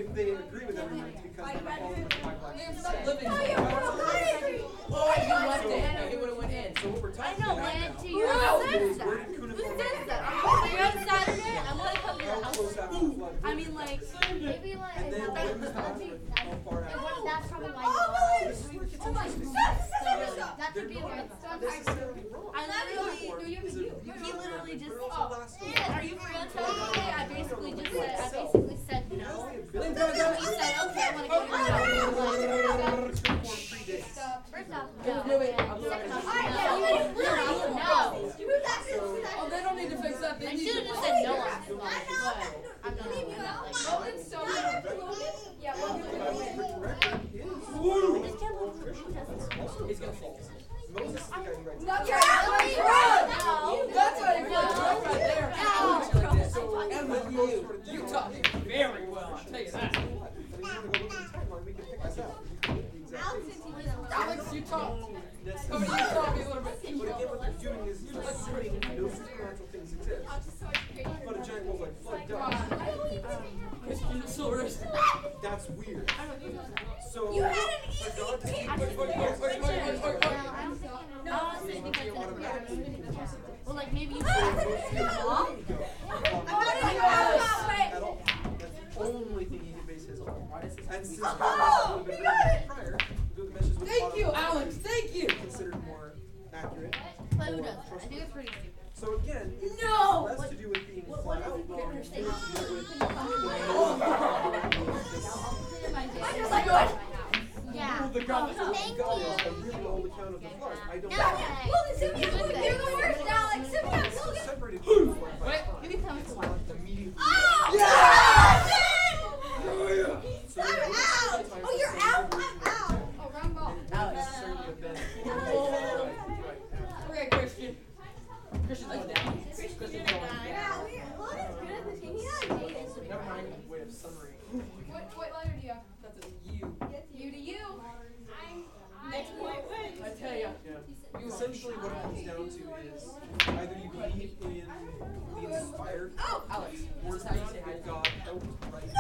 if they agree with everything, it's because they're not following what the Bible actually says. Oh, you left it. It would have went in. So what we're talking I know, about Land now to you. Who says that? where did Who cuneiform says that? come You're on Saturday. I'm gonna come to your How house. close after the flood? I mean, like, maybe like. And then when was the Bible written? How far after? That's probably why. This is where it gets interesting. That should be a red stone. Necessarily wrong. I literally, he literally just. Are you free on Saturday? I basically said no. He said, okay, I want to go to your house. First off, no. No. Oh, they don't need to fix that. They I need should have to just said no on the spot, but I'm not doing that. Like, Oh, it's so yeah, well, I just can't believe the doesn't. He's gonna fall. Moses is the guy who writes not it. your That's why you got drunk right there. No. And with you taught me very well, I'll tell you that. If you want to go look at the timeline, we can pick this out. The exact dates. Alex, you taught. That's Cody, you taught me a little bit. But again, what they're doing is assuming no supernatural things exist. But a giant wolf like flood does. Christian Soros. That's weird. So, You had an for God to easy speak pick. with No, honestly, because automatically well, like maybe you should mom. at all. That's the only thing he can base his on. And since God would have been written prior, the message was Thank you, Alex. Thank you. considered more accurate. But who does? I think it's pretty stupid. So again, it's No! less to do with being flat out wrong, more to do with Yeah. The God. Thank God you. is a really old account of the flood. I don't Yeah. Well, then Sylvia, you're the worst, Alex. Sylvia, know. go Separated from the flood by Wait. time. Maybe come to one. Immediately. Oh! So I'm there's out. sometimes Oh, you're the out. same I'm out. Oh, wrong ball. Alex. necessarily have been Okay, Christian. Christian's going down. Christian's going down. Yeah, well, that's good at this game. He's not dating. Never mind. Way of summary. What letter do you have? That's a U. You to you. Next point. I tell ya. Yeah. Essentially, what it comes down to is either you believe in the inspired Oh, Alex. or This is how you say not hi. that God helped write. no!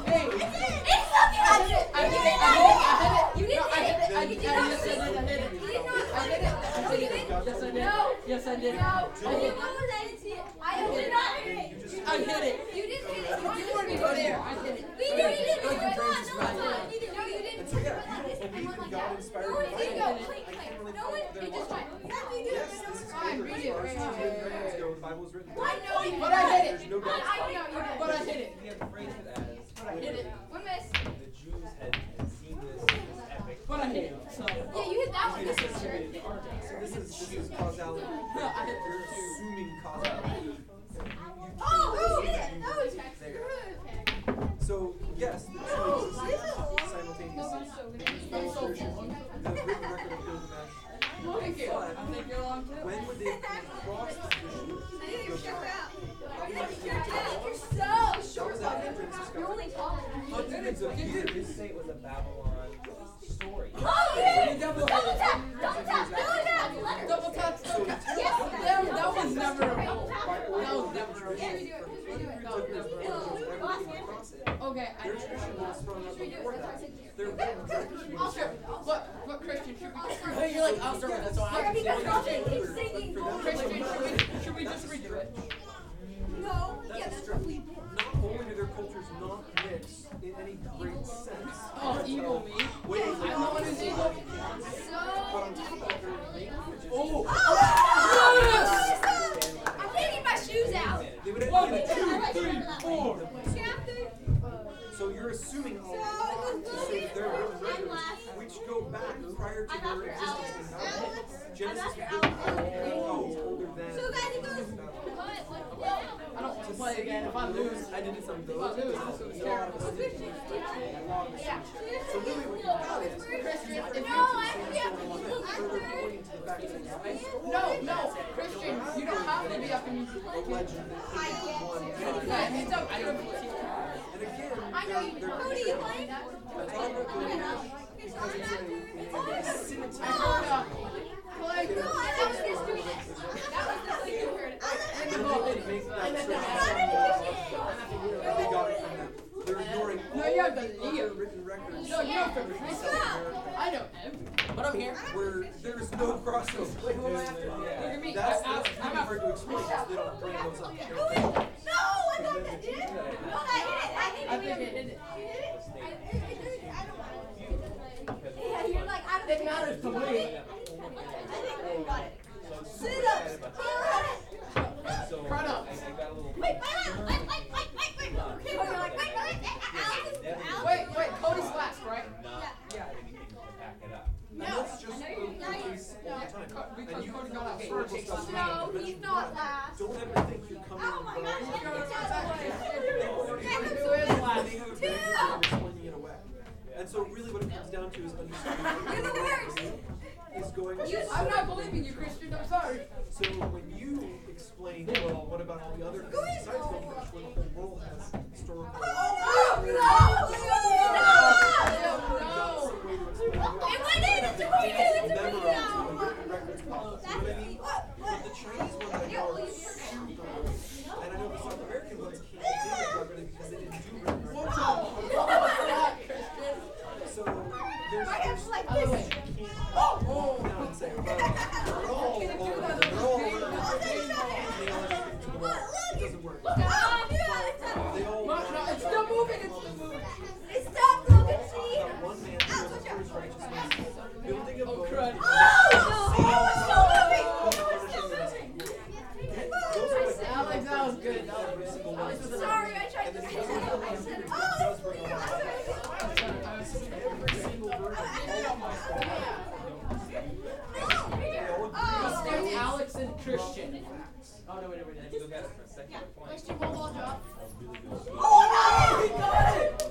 Hey. It's something I did it. I did it. I did it. I did it. You didn't I hit did it. it. You did I not did hit it. it. I did it. You did not. I did it. No, you didn't. Yes, I did. No. Yes, I did. No. I did. I didn't see it. I did not hit it. I hit it. You didn't hit it. You wanted to go there. I did it. We knew you didn't. Like your No, brain's just no, right no, there. you didn't. No, you didn't. And so yeah, if you don't believe in God inspired No, it didn't go. Bible, Click, I click. can't really No, fault it their just logic. went. Yes, we do. Yes, this is Alright, Hebrew. read it, As far as read it. 200 grams ago, the Bible was written. I know you But I hit it. There's no doubt. I know you did. But I hit it. He had phrased it as But I hit it. One miss. the Jews had seen this epic. But I hit it. So. Yeah, you hit that one. This This is is sure. this is causality. I hit You're it. assuming causality. Oh, you did it. That was So yes, the two exist simultaneously. I'm so The full. written record of Gilgamesh. Thank you. I think you're along too. When would they have crossed the I didn't even show out. How You're much did it take? so That short. was after Genesis You're only got taller. hundreds of Did years. you say it was a Babylon story? Oh, you did it. Double Double hit. tap. Double tap. Double tap. Letter. Double tap. Double tap. Yes. That was never a By That oral was never a Yes, we do it. We do it. That was never a across it. Okay, I Their tradition was sprung up before that. Their tradition I'll was start. What Christian should we? You're like, I'll start with this one. Yeah, because Robin keeps singing. Christian, should we just redo it? No. Yeah, That's that's true. what we did. Not only do their cultures not mix in any great sense, Oh, evil me. Wait, I'm the one who's evil. but on top of that, their languages. Oh. I'm taking my shoes out. They would have 1, like 2, 3, 4. So you're assuming all to say that their written records, which go back prior to their existence in Babylon. Genesis was written 4,000 older than. So guys, it goes. I don't want to play again. If I lose, I did some of if I those. lose, that's who's terrible. Yeah. So really what you've got is Christian, if No, further pointing to the fact that no, Christian, you don't have to be up in the legend that I get one to. God. Yeah, it's okay. And again, I know you. Who do you play? they're talking about Gilgamesh because it's a vicinity. I heard play. No, I was just doing this. That was the thing you heard. And They didn't make that certain they got it from them. They're ignoring all No, yeah, hard to explain because they don't bring those up. No, I thought that did. No, I hit it. I think it hit it. Yeah, you're like, I don't It matters to me. I think we got it. Sit up. So Front up. I got a little. Wait. Okay, we're like, wait. Wait, Cody's last, right? Not Yeah. anything to back it up. And that's just the case all the time. Because And you Cody got out historical first. stuff. No, he's not last. Don't ever think you're coming Oh my and gosh, going. Who is last? They have a very good way of explaining it away. And so really what it comes down to is understanding You're the worst. is going to I'm not believing you, Christian. I'm sorry. So when you explain, well, what about all the other things besides Gilgamesh, when the whole world has historical No! It went in! It's a But the Chinese one that are super, and I know the South American ones can't do it because they didn't do it. So there's like this. now and say, well, they're all around. It doesn't work. They all It's still moving. Stop, Logan, see? one man who was first righteousness, building a boat. crud. Alex, that was good. Sorry, I tried to say something. I said, There's Alex and Christian. Oh, no, wait. You look at it for a second. Christian ball drop. He got it!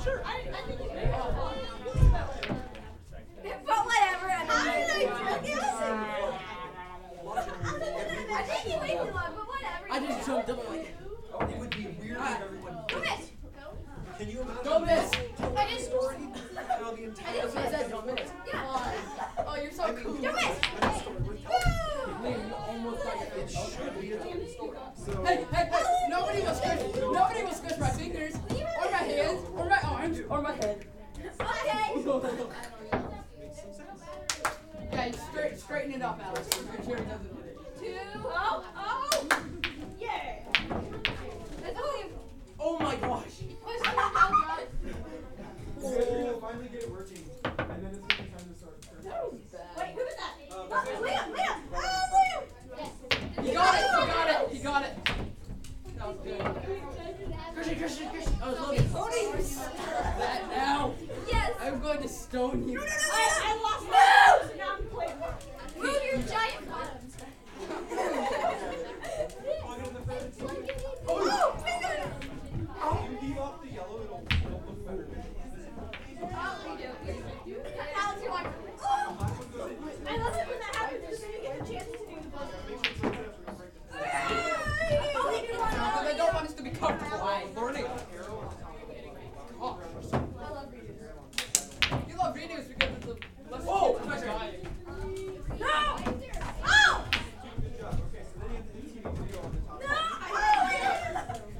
Sure. I think you but whatever. I think you waited too long, but whatever. I just jumped up like, It would be weird if everyone. Don't miss. Can you imagine? don't miss. How the entire That's what I said, don't miss. Oh, you're so cool. Don't miss. Liam, you almost got your It should be a total story. So Hey, nobody will squish my fingers, or my hands, or my arms, or my head. Okay. makes some sense. Yeah, you straighten it up, Alex. Make sure it doesn't hit it. 2. Oh. Yeah. That's only. Oh my gosh. Christian ball drop. You're gonna finally get it working, and then it's gonna be time to start. Wait, who is that? Liam. He got it. That was good. Christian. I was looking. That now. Yes. I'm going to stone you. I lost my so now I'm playing. Move your giant bottoms. Oh, You leave off the yellow, it'll look better. Alex, you want? I love it when that happens. Because then you get the chance to do the buzzer. because I don't want us to be comfortable. I'm learning. Oh. You love videos because it's a less guy. No! Oh! Good job. Okay, so then you have to do TV video on the top.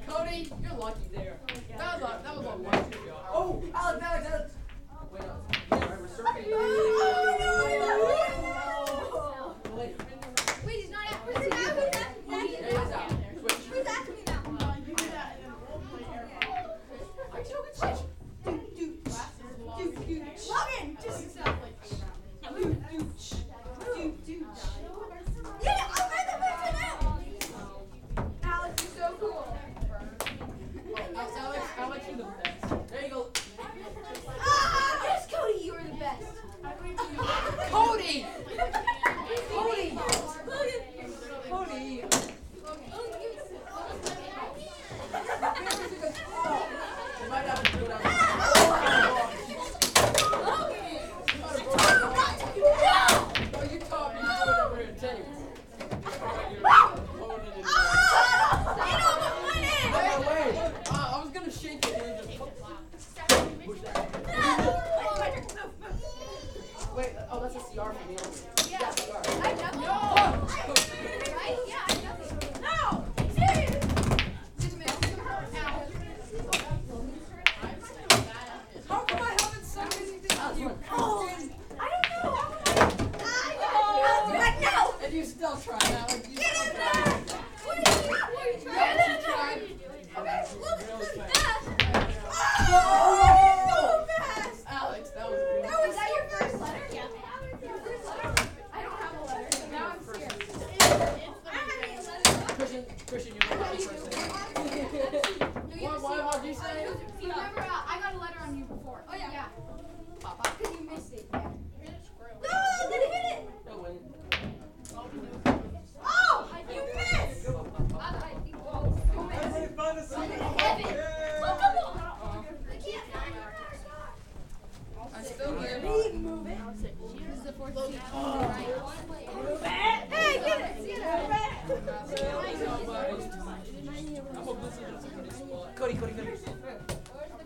No! Cody, you're lucky there. That was a lucky job. Oh, Alex. Wait, Alright, we're starting. Wait. Wait, he's not at. Who's that? Yeah, he's out. Switch. Who's asking me now? Logan, just. Yeah, I'm right there now. Alex, you're so cool. Alex, you're the best. There you go. Yes, Cody, you are the best. Cody! You might have to go down. Oh, you taught me to do whatever it takes. Wait. I was gonna shake it and just push that. Wait, oh, that's a CR for me. Yeah. CR. I know. No! Right? Yeah, I know. No! Serious! How come I haven't sung anything with you? Oh, I don't know. Like, no! And you You still try now. You still try. What are you trying to do? Okay, look. Oh, so fast. Alex, that was good. Was that your first letter? Yeah. Your first letter? I don't have a letter, so now I'm scared. Christian, you're the lucky person. What did you say? Remember, I got a letter on you before. Oh, yeah. Papa. Because you missed it. Yeah. You're the screw. No, I didn't hit it. No, when Oh, you missed. I think Everybody find a second. Evan. Yay! Look, come on. I can't find it. I'm still here. Move it. this is the fourth seat. Hey, get it. Get it. Cody. Where's the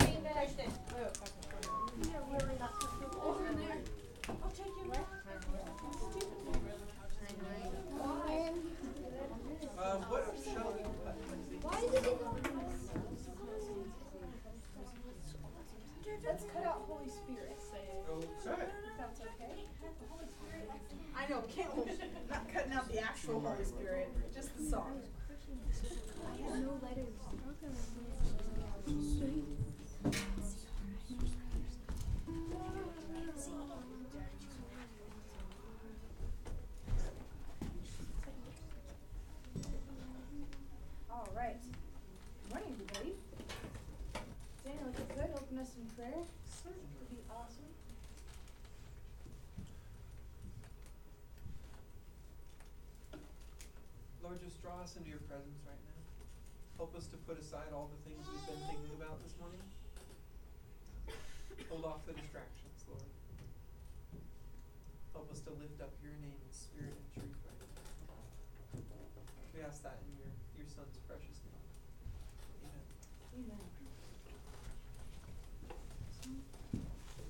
bean bag? Over there. I'll take you where? What shall we Why did it go? Let's cut out Holy Spirit. Okay. That's okay. Holy Spirit. I know, not cutting out the actual Holy Spirit, just the song. No letters. All right. Good morning, everybody. Daniel, if you could open us in prayer, would be awesome. Lord, just draw us into your presence right now. Help us to put aside all the things we've been thinking about this morning. Hold off the distractions, Lord. Help us to lift up your name in spirit and truth right now. We ask that in your son's precious name. Amen. Amen.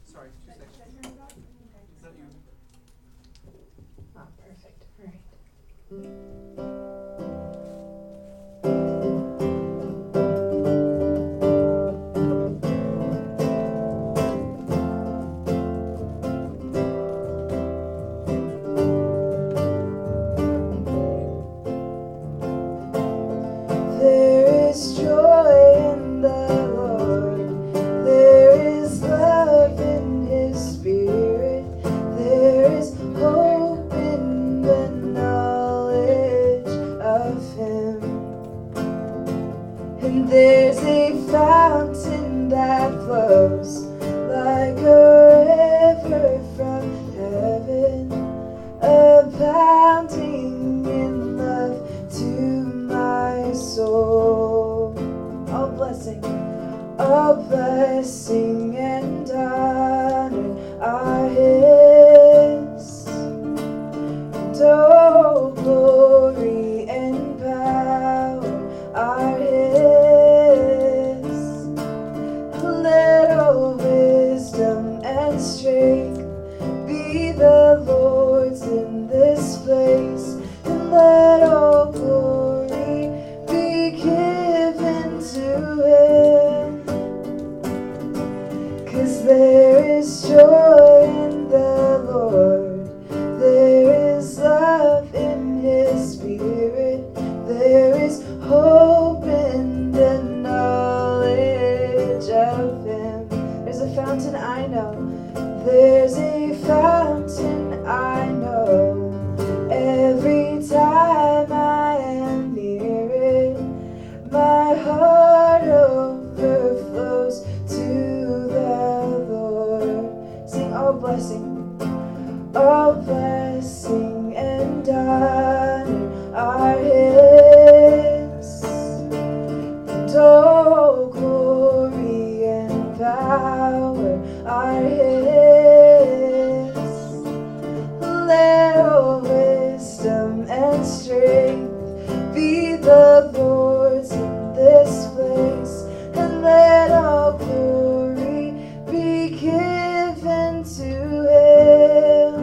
Sorry, 2 Should I seconds. turn it off? Is that you? Ah, perfect. All right. There is joy in the Lord. There is love in His Spirit. There is hope in the knowledge of Him. And there's a fountain that flows like a river from heaven, abounding in love to my soul. All blessing and honor are His, and all glory and power are His. Let all wisdom and strength be the Lord's in this place, and let all glory be given to Him. 'Cause there is joy in the Lord, there is love in His Spirit, there is hope in the knowledge of Him. There's a fountain I know, there's a fountain I know. Every time I am near it, my heart overflows to the Lord. Sing all blessing and honor are His, and all glory and power are His. Let all wisdom and strength be the Lord's in this place, and let all glory be given to Him.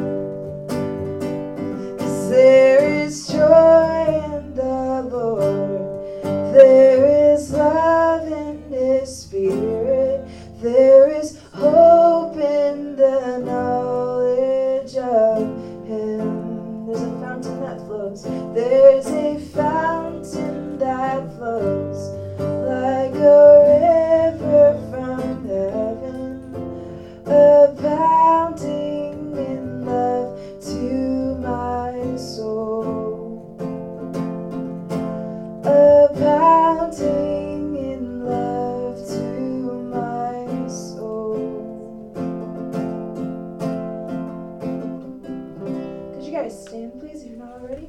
'Cause there is joy in the Lord, there is love in His Spirit, there is hope in the knowledge of Him. There's a fountain that flows. There's a fountain that flows like a river from heaven, abounding in love to my soul, abounding in love to my soul. Could you guys stand, please, if you're not already?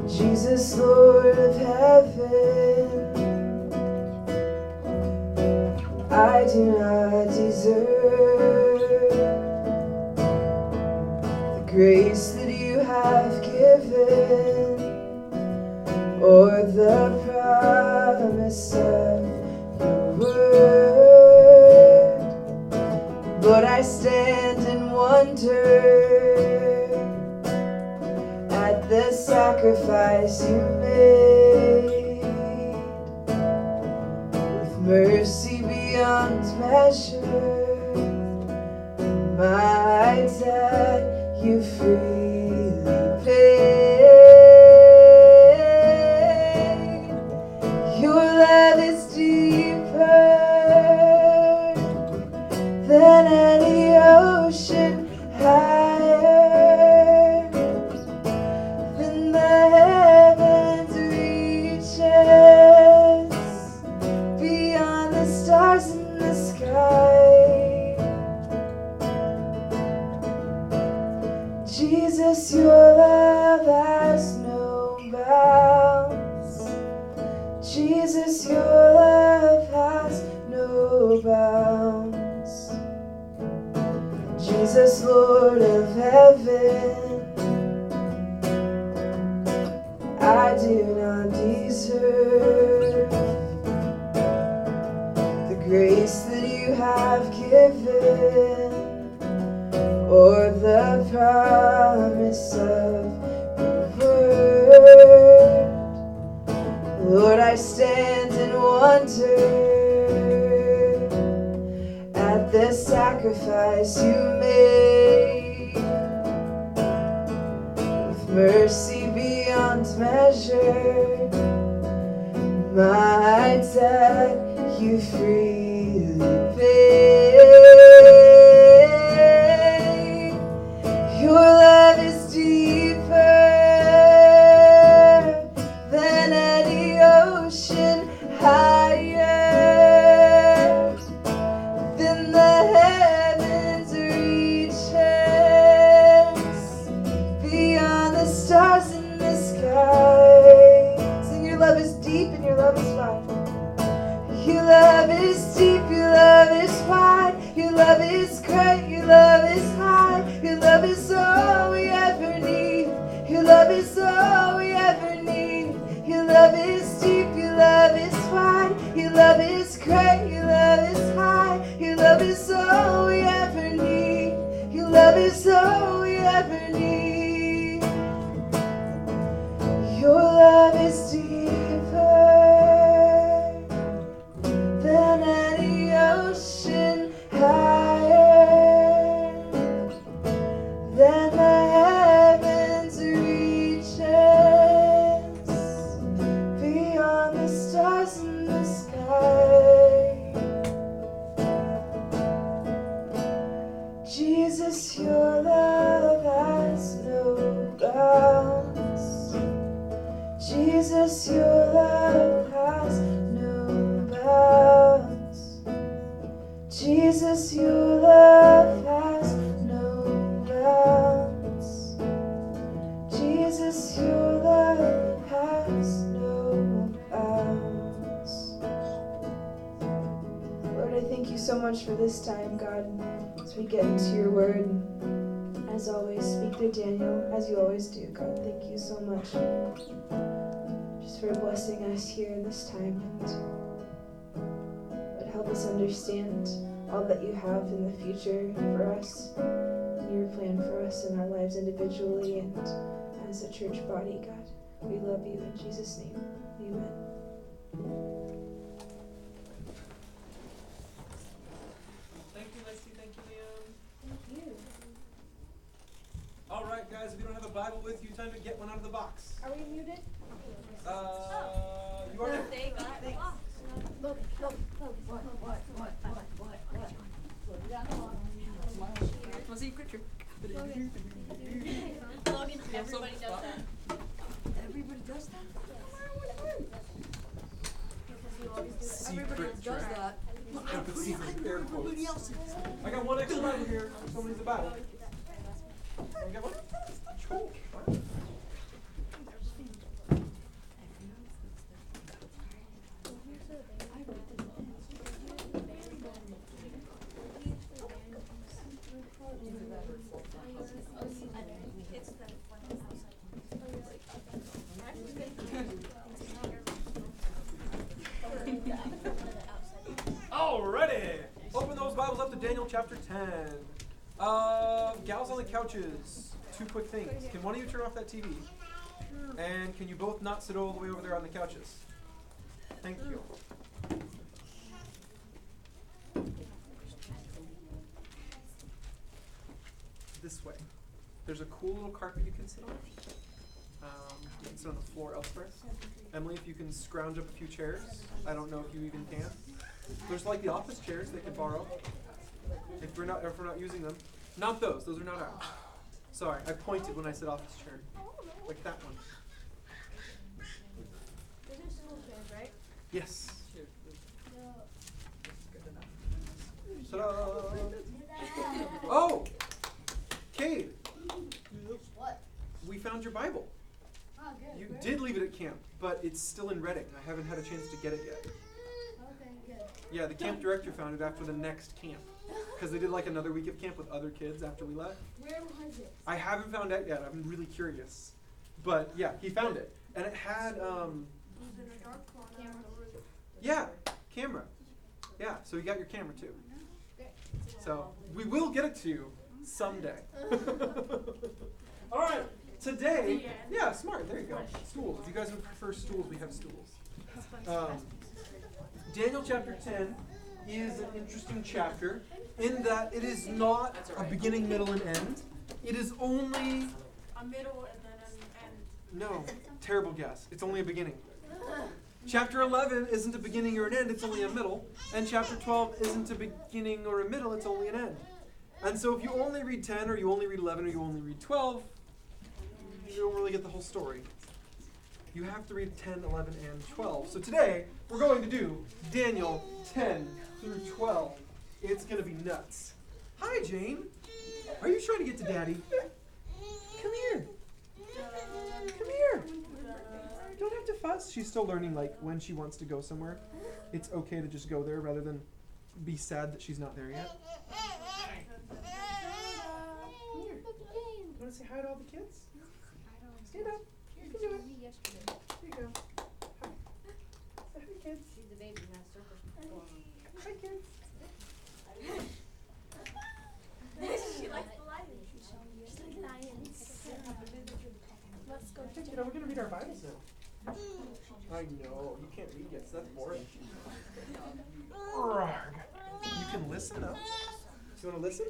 Jesus, Lord of heaven, I do not deserve the grace that you have given, or the promise of your word. But I stand and wonder at the sacrifice you made, with mercy beyond measure. My debt you freely paid. Your love is deeper than any ocean, higher than the heavens reaches, beyond the stars in the sky. Jesus, your love has no bounds. Jesus, your love has no bounds. Jesus, Lord of heaven, I do not deserve the grace that you have given, or the promise of your word. Lord, I stand and wonder at the sacrifice you made, with mercy beyond measure. My debt you freely paid. Your love is deeper than any ocean, higher than the heavens reaches, beyond the stars in the sky. Sing, your love is deep and your love is wide. Your love is deep, your love is wide. Your love is great, your love is high. Your love is all we ever need. Your love is all we ever need. Your love is deep, your love is wide. Your love is great, your love is high. Your love is all we ever need. Your love is all we ever need. Your love is deeper than any ocean, higher than the heavens reaches, beyond the stars in the sky. Jesus, your love has no bounds. Jesus, your love has no bounds. Jesus, your love has no bounds. Jesus, your love has no bounds. Lord, I thank you so much for this time, God, as we get into your word. As always, speak through Daniel, as you always do, God. Thank you so much just for blessing us here in this time, and help us understand all that you have in the future for us, and your plan for us in our lives individually and as a church body, God. We love you in Jesus' name. Amen. Thank you, Lacey. Thank you, Liam. Thank you. All right, guys, if you don't have a Bible with you, time to get one out of the box. Are we muted? You are now. They got it. Look. My secret trick. Logan, everybody does that. Everybody does that? Secret does track. that. Gotta put secret in air quotes. I got one extra Bible here. If someone needs a Bible. Someone get one? Cool. Wow. Alrighty! Open those Bibles up to Daniel chapter 10. Gals on the couches, 2 quick things. Can one of you turn off that TV? And can you both not sit all the way over there on the couches? Thank you. This way. There's a cool little carpet you can sit on. You can sit on the floor elsewhere. Emily, if you can scrounge up a few chairs. I don't know if you even can. There's like the office chairs they could borrow if we're not using them. Not those. Those are not ours. Sorry, I pointed when I said office chair, like that one. Those are stool chairs, right? Yes. Ta-da! Oh, Cade. What? We found your Bible. Oh, good. You did leave it at camp, but it's still in Reading. I haven't had a chance to get it yet. Okay, good. Yeah, the camp director found it after the next camp. Because they did like another week of camp with other kids after we left. Where was it? I haven't found it yet. I'm really curious. But yeah, he found it. And it had, yeah, camera. Yeah, so you got your camera too. So we will get it to you someday. All right, today, yeah, smart. There you go. Stools. If you guys would prefer stools, we have stools. Daniel chapter 10 is an interesting chapter in that it is not a beginning, middle, and end. It is only A middle and then an end. no, terrible guess. It's only a beginning. Chapter 11 isn't a beginning or an end, it's only a middle. And chapter 12 isn't a beginning or a middle, it's only an end. And so if you only read 10 or you only read 11 or you only read 12, you don't really get the whole story. You have to read 10, 11, and 12. So today, we're going to do Daniel 10 through 12. It's going to be nuts. Hi, Jane. Are you trying to get to Daddy? Come here. Come here. Don't have to fuss. She's still learning, like, when she wants to go somewhere. It's okay to just go there rather than be sad that she's not there yet. Come here. You want to say hi to all the kids? Stand up. You can do it. There you go. Hi. Say hi, kids. She's the baby in that circus. Hi, kids. She likes the lions. She likes lions. Let's go Okay, kiddo, we're going to read our Bibles now. I know. You can't read yet, so that's boring. You can listen, though. You want to listen?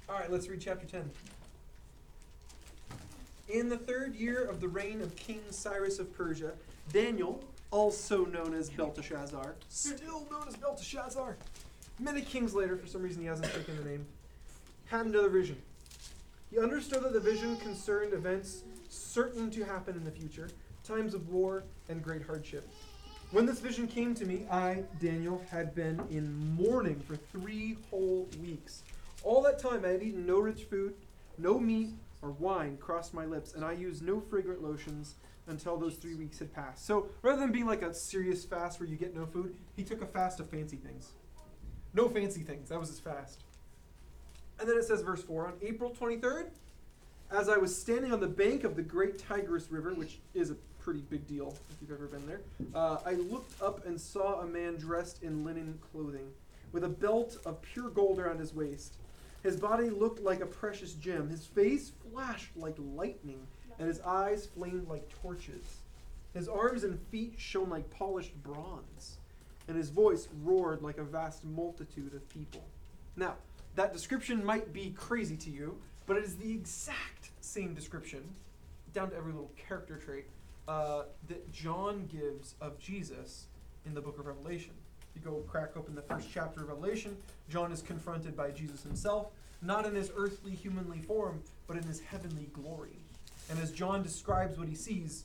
All right, let's read chapter 10. In the 3rd year of the reign of King Cyrus of Persia, Daniel, also known as Belteshazzar, still known as Belteshazzar, many kings later, for some reason he hasn't taken the name, had another vision. He understood that the vision concerned events certain to happen in the future, times of war and great hardship. When this vision came to me, I, Daniel, had been in mourning for 3 whole weeks. All that time I had eaten no rich food, no meat or wine crossed my lips, and I used no fragrant lotions until those 3 weeks had passed. So rather than being like a serious fast where you get no food, he took a fast of fancy things. No fancy things. That was his fast. And then it says, verse 4, on April 23rd, as I was standing on the bank of the great Tigris River, which is a pretty big deal if you've ever been there, I looked up and saw a man dressed in linen clothing, with a belt of pure gold around his waist. His body looked like a precious gem. His face flashed like lightning, and his eyes flamed like torches. His arms and feet shone like polished bronze, and his voice roared like a vast multitude of people. Now, that description might be crazy to you, but it is the exact same description, down to every little character trait, that John gives of Jesus in the book of Revelation. You go crack open the first chapter of Revelation, John is confronted by Jesus himself, not in his earthly, humanly form, but in his heavenly glory. And as John describes what he sees,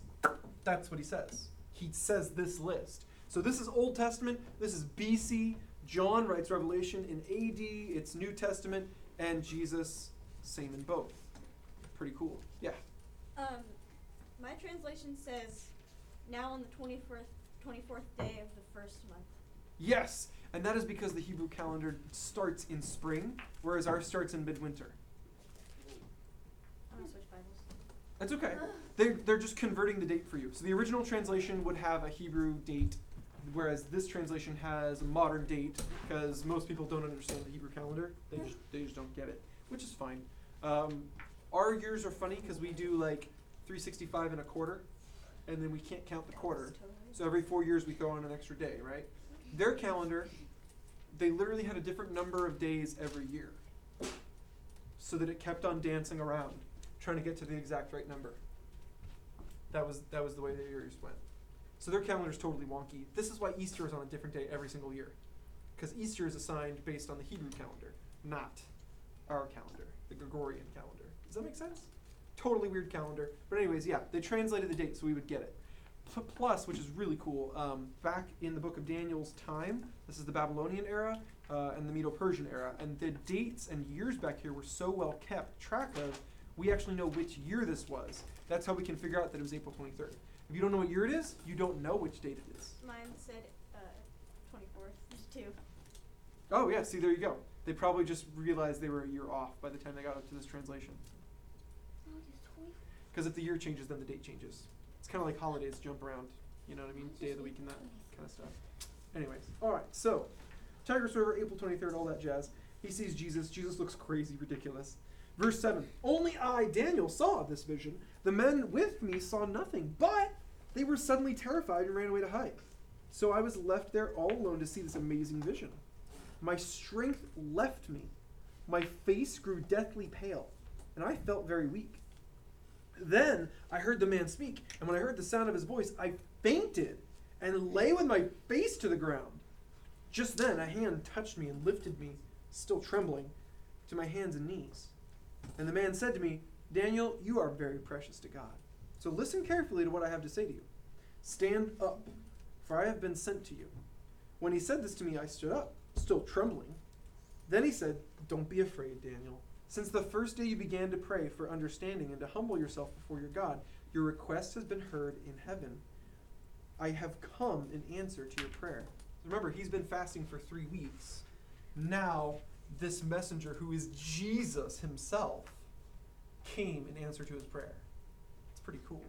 that's what he says. He says this list. So this is Old Testament, this is BC. John writes Revelation in AD, it's New Testament, and Jesus, same in both. Pretty cool. Yeah. My translation says, now on the 24th day of the first month. Yes, and that is because the Hebrew calendar starts in spring, whereas ours starts in midwinter. I'm gonna switch Bibles. That's okay. They're just converting the date for you. So the original translation would have a Hebrew date, whereas this translation has a modern date, because most people don't understand the Hebrew calendar. They just don't get it, which is fine. Our years are funny because we do like 365 and a quarter, and then we can't count the quarter. So every 4 years we throw on an extra day, right? Their calendar, they literally had a different number of days every year, so that it kept on dancing around, trying to get to the exact right number. That was the way their years went. So their calendar is totally wonky. This is why Easter is on a different day every single year, because Easter is assigned based on the Hebrew calendar, not our calendar, the Gregorian calendar. Does that make sense? Totally weird calendar. But anyways, yeah, they translated the date so we would get it. Plus, which is really cool, back in the book of Daniel's time, this is the Babylonian era and the Medo-Persian era, and the dates and years back here were so well kept track of, we actually know which year this was. That's how we can figure out that it was April 23rd. If you don't know what year it is, you don't know which date it is. Mine said 24th. There's two. Oh yeah, see, there you go. They probably just realized they were a year off by the time they got up to this translation. Because if the year changes, then the date changes. It's kind of like holidays jump around, you know what I mean? Day of the week and that kind of stuff. Anyways, all right, so Tigris River, April 23rd, all that jazz. He sees Jesus. Jesus looks crazy, ridiculous. Verse 7, only I, Daniel, saw this vision. The men with me saw nothing, but they were suddenly terrified and ran away to hide. So I was left there all alone to see this amazing vision. My strength left me. My face grew deathly pale, and I felt very weak. Then I heard the man speak, and when I heard the sound of his voice, I fainted and lay with my face to the ground. Just then a hand touched me and lifted me, still trembling, to my hands and knees. And the man said to me, Daniel, you are very precious to God. So listen carefully to what I have to say to you. Stand up, for I have been sent to you. When he said this to me, I stood up, still trembling. Then he said, don't be afraid, Daniel. Since the first day you began to pray for understanding and to humble yourself before your God, your request has been heard in heaven. I have come in answer to your prayer. Remember, he's been fasting for 3 weeks. Now, this messenger, who is Jesus himself, came in answer to his prayer. It's pretty cool.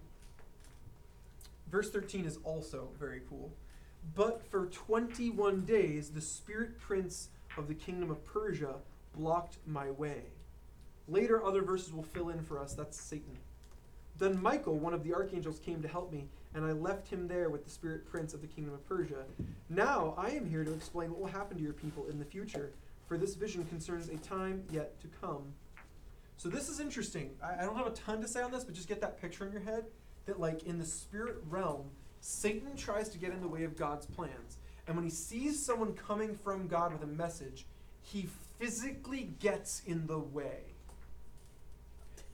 Verse 13 is also very cool. But for 21 days, the spirit prince of the kingdom of Persia blocked my way. Later, other verses will fill in for us. That's Satan. Then Michael, one of the archangels, came to help me, and I left him there with the spirit prince of the kingdom of Persia. Now I am here to explain what will happen to your people in the future, for this vision concerns a time yet to come. So this is interesting. I don't have a ton to say on this, but just get that picture in your head that, like, in the spirit realm, Satan tries to get in the way of God's plans. And when he sees someone coming from God with a message, he physically gets in the way.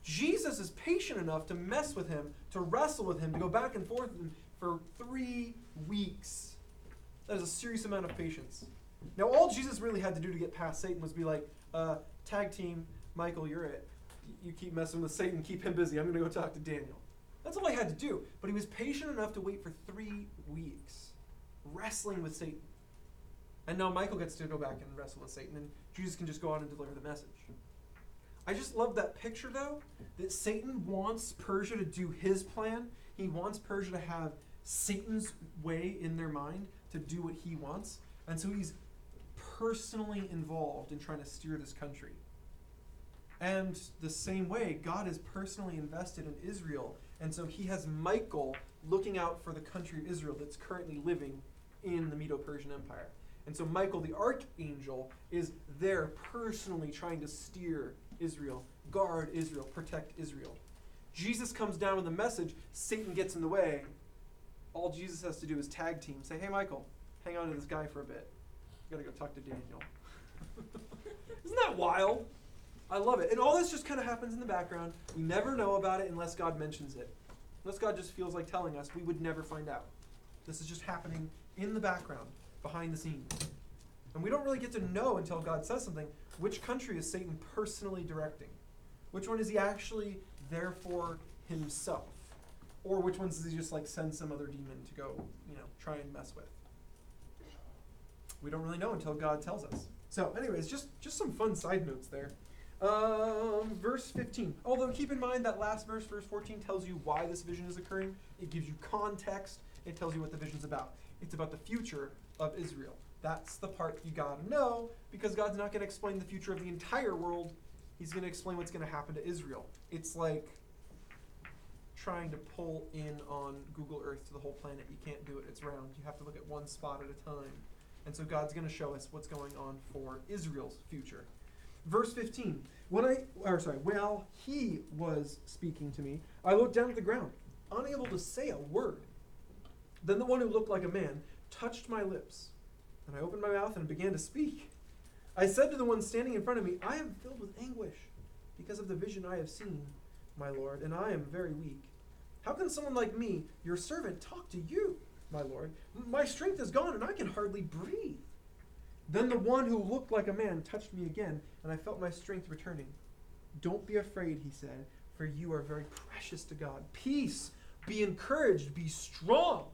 Jesus is patient enough to mess with him, to wrestle with him, to go back and forth with him for 3 weeks. That is a serious amount of patience. Now, all Jesus really had to do to get past Satan was be like, tag team, Michael, you're it. You keep messing with Satan, keep him busy. I'm going to go talk to Daniel. That's all he had to do. But he was patient enough to wait for 3 weeks, wrestling with Satan. And now Michael gets to go back and wrestle with Satan, and Jesus can just go on and deliver the message. I just love that picture, though, that Satan wants Persia to do his plan. He wants Persia to have Satan's way in their mind to do what he wants. And so he's personally involved in trying to steer this country. And the same way, God is personally invested in Israel. And so he has Michael looking out for the country of Israel that's currently living in the Medo-Persian Empire. And so Michael, the archangel, is there personally trying to steer Israel, guard Israel, protect Israel. Jesus comes down with a message. Satan gets in the way. All Jesus has to do is tag team. Say, hey, Michael, hang on to this guy for a bit. You got to go talk to Daniel. Isn't that wild? I love it. And all this just kind of happens in the background. We never know about it unless God mentions it. Unless God just feels like telling us, we would never find out. This is just happening in the background, behind the scenes. And we don't really get to know until God says something, which country is Satan personally directing? Which one is he actually there for himself? Or which ones does he just like send some other demon to go, try and mess with? We don't really know until God tells us. So anyways, just some fun side notes there. Verse 15. Although keep in mind that last verse, verse 14, tells you why this vision is occurring. It gives you context. It tells you what the vision's about. It's about the future of Israel. That's the part you gotta know, because God's not going to explain the future of the entire world. He's going to explain what's going to happen to Israel. It's like trying to pull in on Google Earth to the whole planet. You can't do it. It's round. You have to look at one spot at a time. And so God's going to show us what's going on for Israel's future. Verse 15. While he was speaking to me, I looked down at the ground, unable to say a word. Then the one who looked like a man touched my lips, and I opened my mouth and began to speak. I said to the one standing in front of me, I am filled with anguish because of the vision I have seen, my Lord, and I am very weak. How can someone like me, your servant, talk to you, my Lord? My strength is gone, and I can hardly breathe. Then the one who looked like a man touched me again, and I felt my strength returning. Don't be afraid, he said, for you are very precious to God. Peace, be encouraged, be strong.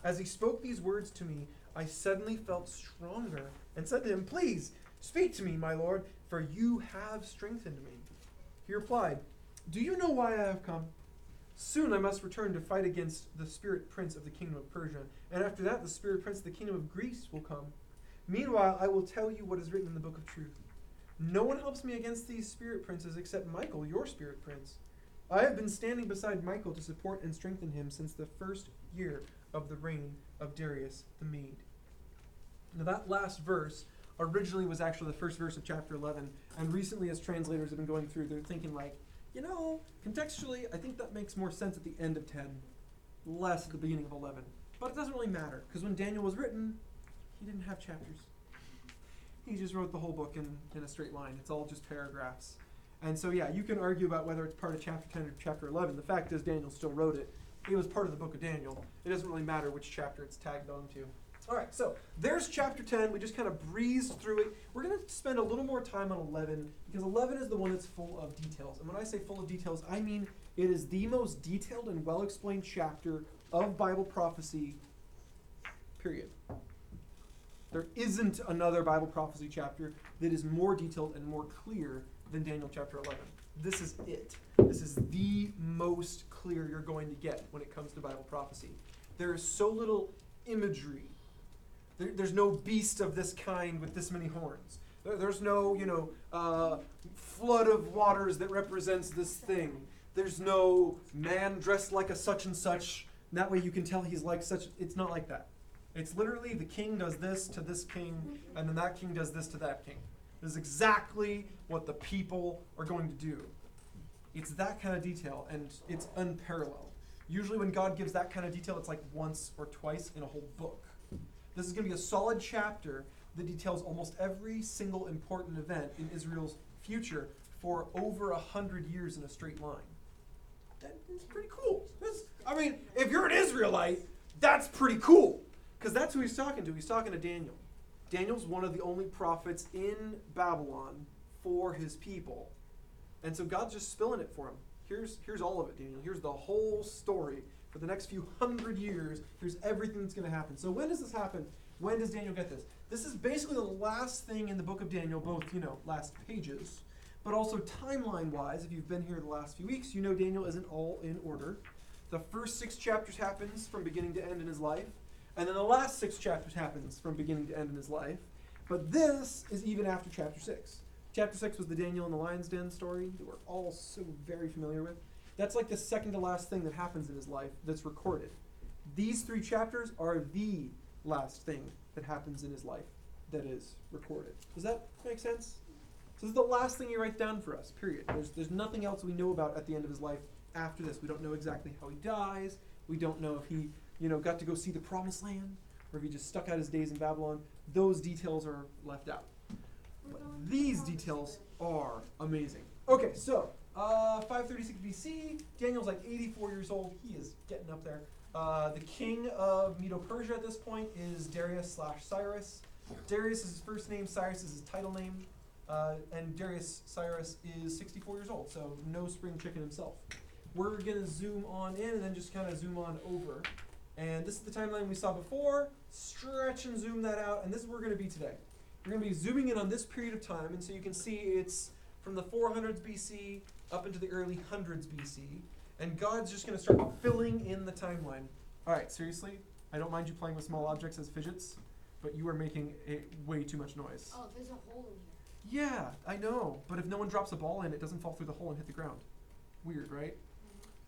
As he spoke these words to me, I suddenly felt stronger and said to him, please, speak to me, my Lord, for you have strengthened me. He replied, do you know why I have come? Soon I must return to fight against the spirit prince of the kingdom of Persia, and after that the spirit prince of the kingdom of Greece will come. Meanwhile, I will tell you what is written in the book of truth. No one helps me against these spirit princes except Michael, your spirit prince. I have been standing beside Michael to support and strengthen him since the first year of the reign of Darius the Mede. Now that last verse originally was actually the first verse of chapter 11, and recently as translators have been going through, they're thinking like, contextually, I think that makes more sense at the end of 10, less at the beginning of 11. But it doesn't really matter, because when Daniel was written, he didn't have chapters. He just wrote the whole book in a straight line. It's all just paragraphs. And so, yeah, you can argue about whether it's part of chapter 10 or chapter 11. The fact is Daniel still wrote it. It was part of the book of Daniel. It doesn't really matter which chapter it's tagged on to. All right, so there's chapter 10. We just kind of breezed through it. We're going to spend a little more time on 11, because 11 is the one that's full of details. And when I say full of details, I mean it is the most detailed and well-explained chapter of Bible prophecy, period. There isn't another Bible prophecy chapter that is more detailed and more clear than Daniel chapter 11. This is it. This is the most clear you're going to get when it comes to Bible prophecy. There is so little imagery. There's no beast of this kind with this many horns. There's no, flood of waters that represents this thing. There's no man dressed like a such and such. And that way you can tell he's like such. It's not like that. It's literally the king does this to this king, and then that king does this to that king. This is exactly what the people are going to do. It's that kind of detail, and it's unparalleled. Usually when God gives that kind of detail, it's like once or twice in a whole book. This is going to be a solid chapter that details almost every single important event in Israel's future for over 100 years in a straight line. That's pretty cool. If you're an Israelite, that's pretty cool. Because that's who he's talking to. He's talking to Daniel. Daniel's one of the only prophets in Babylon for his people. And so God's just spilling it for him. Here's all of it, Daniel. Here's the whole story. For the next few hundred years, here's everything that's going to happen. So when does this happen? When does Daniel get this? This is basically the last thing in the book of Daniel, both, last pages, but also timeline-wise. If you've been here the last few weeks, you know Daniel isn't all in order. The first 6 chapters happens from beginning to end in his life. And then the last 6 chapters happens from beginning to end in his life. But this is even after chapter 6. Chapter 6 was the Daniel and the lion's den story that we're all so very familiar with. That's like the second to last thing that happens in his life that's recorded. These 3 chapters are the last thing that happens in his life that is recorded. Does that make sense? So this is the last thing he writes down for us, period. There's nothing else we know about at the end of his life after this. We don't know exactly how he dies. We don't know if he, got to go see the promised land or if he just stuck out his days in Babylon. Those details are left out. But these details are amazing. Okay, so 536 BC, Daniel's like 84 years old. He is getting up there. The king of Medo-Persia at this point is Darius/Cyrus. Darius is his first name, Cyrus is his title name. And Cyrus is 64 years old, so no spring chicken himself. We're going to zoom on in and then just kind of zoom on over. And this is the timeline we saw before. Stretch and zoom that out, and this is where we're going to be today. We're going to be zooming in on this period of time, and so you can see it's from the 400s BC up into the early 100s BC. And God's just going to start filling in the timeline. All right, seriously, I don't mind you playing with small objects as fidgets, but you are making way too much noise. Oh, there's a hole in here. Yeah, I know, but if no one drops a ball in, it doesn't fall through the hole and hit the ground. Weird, right?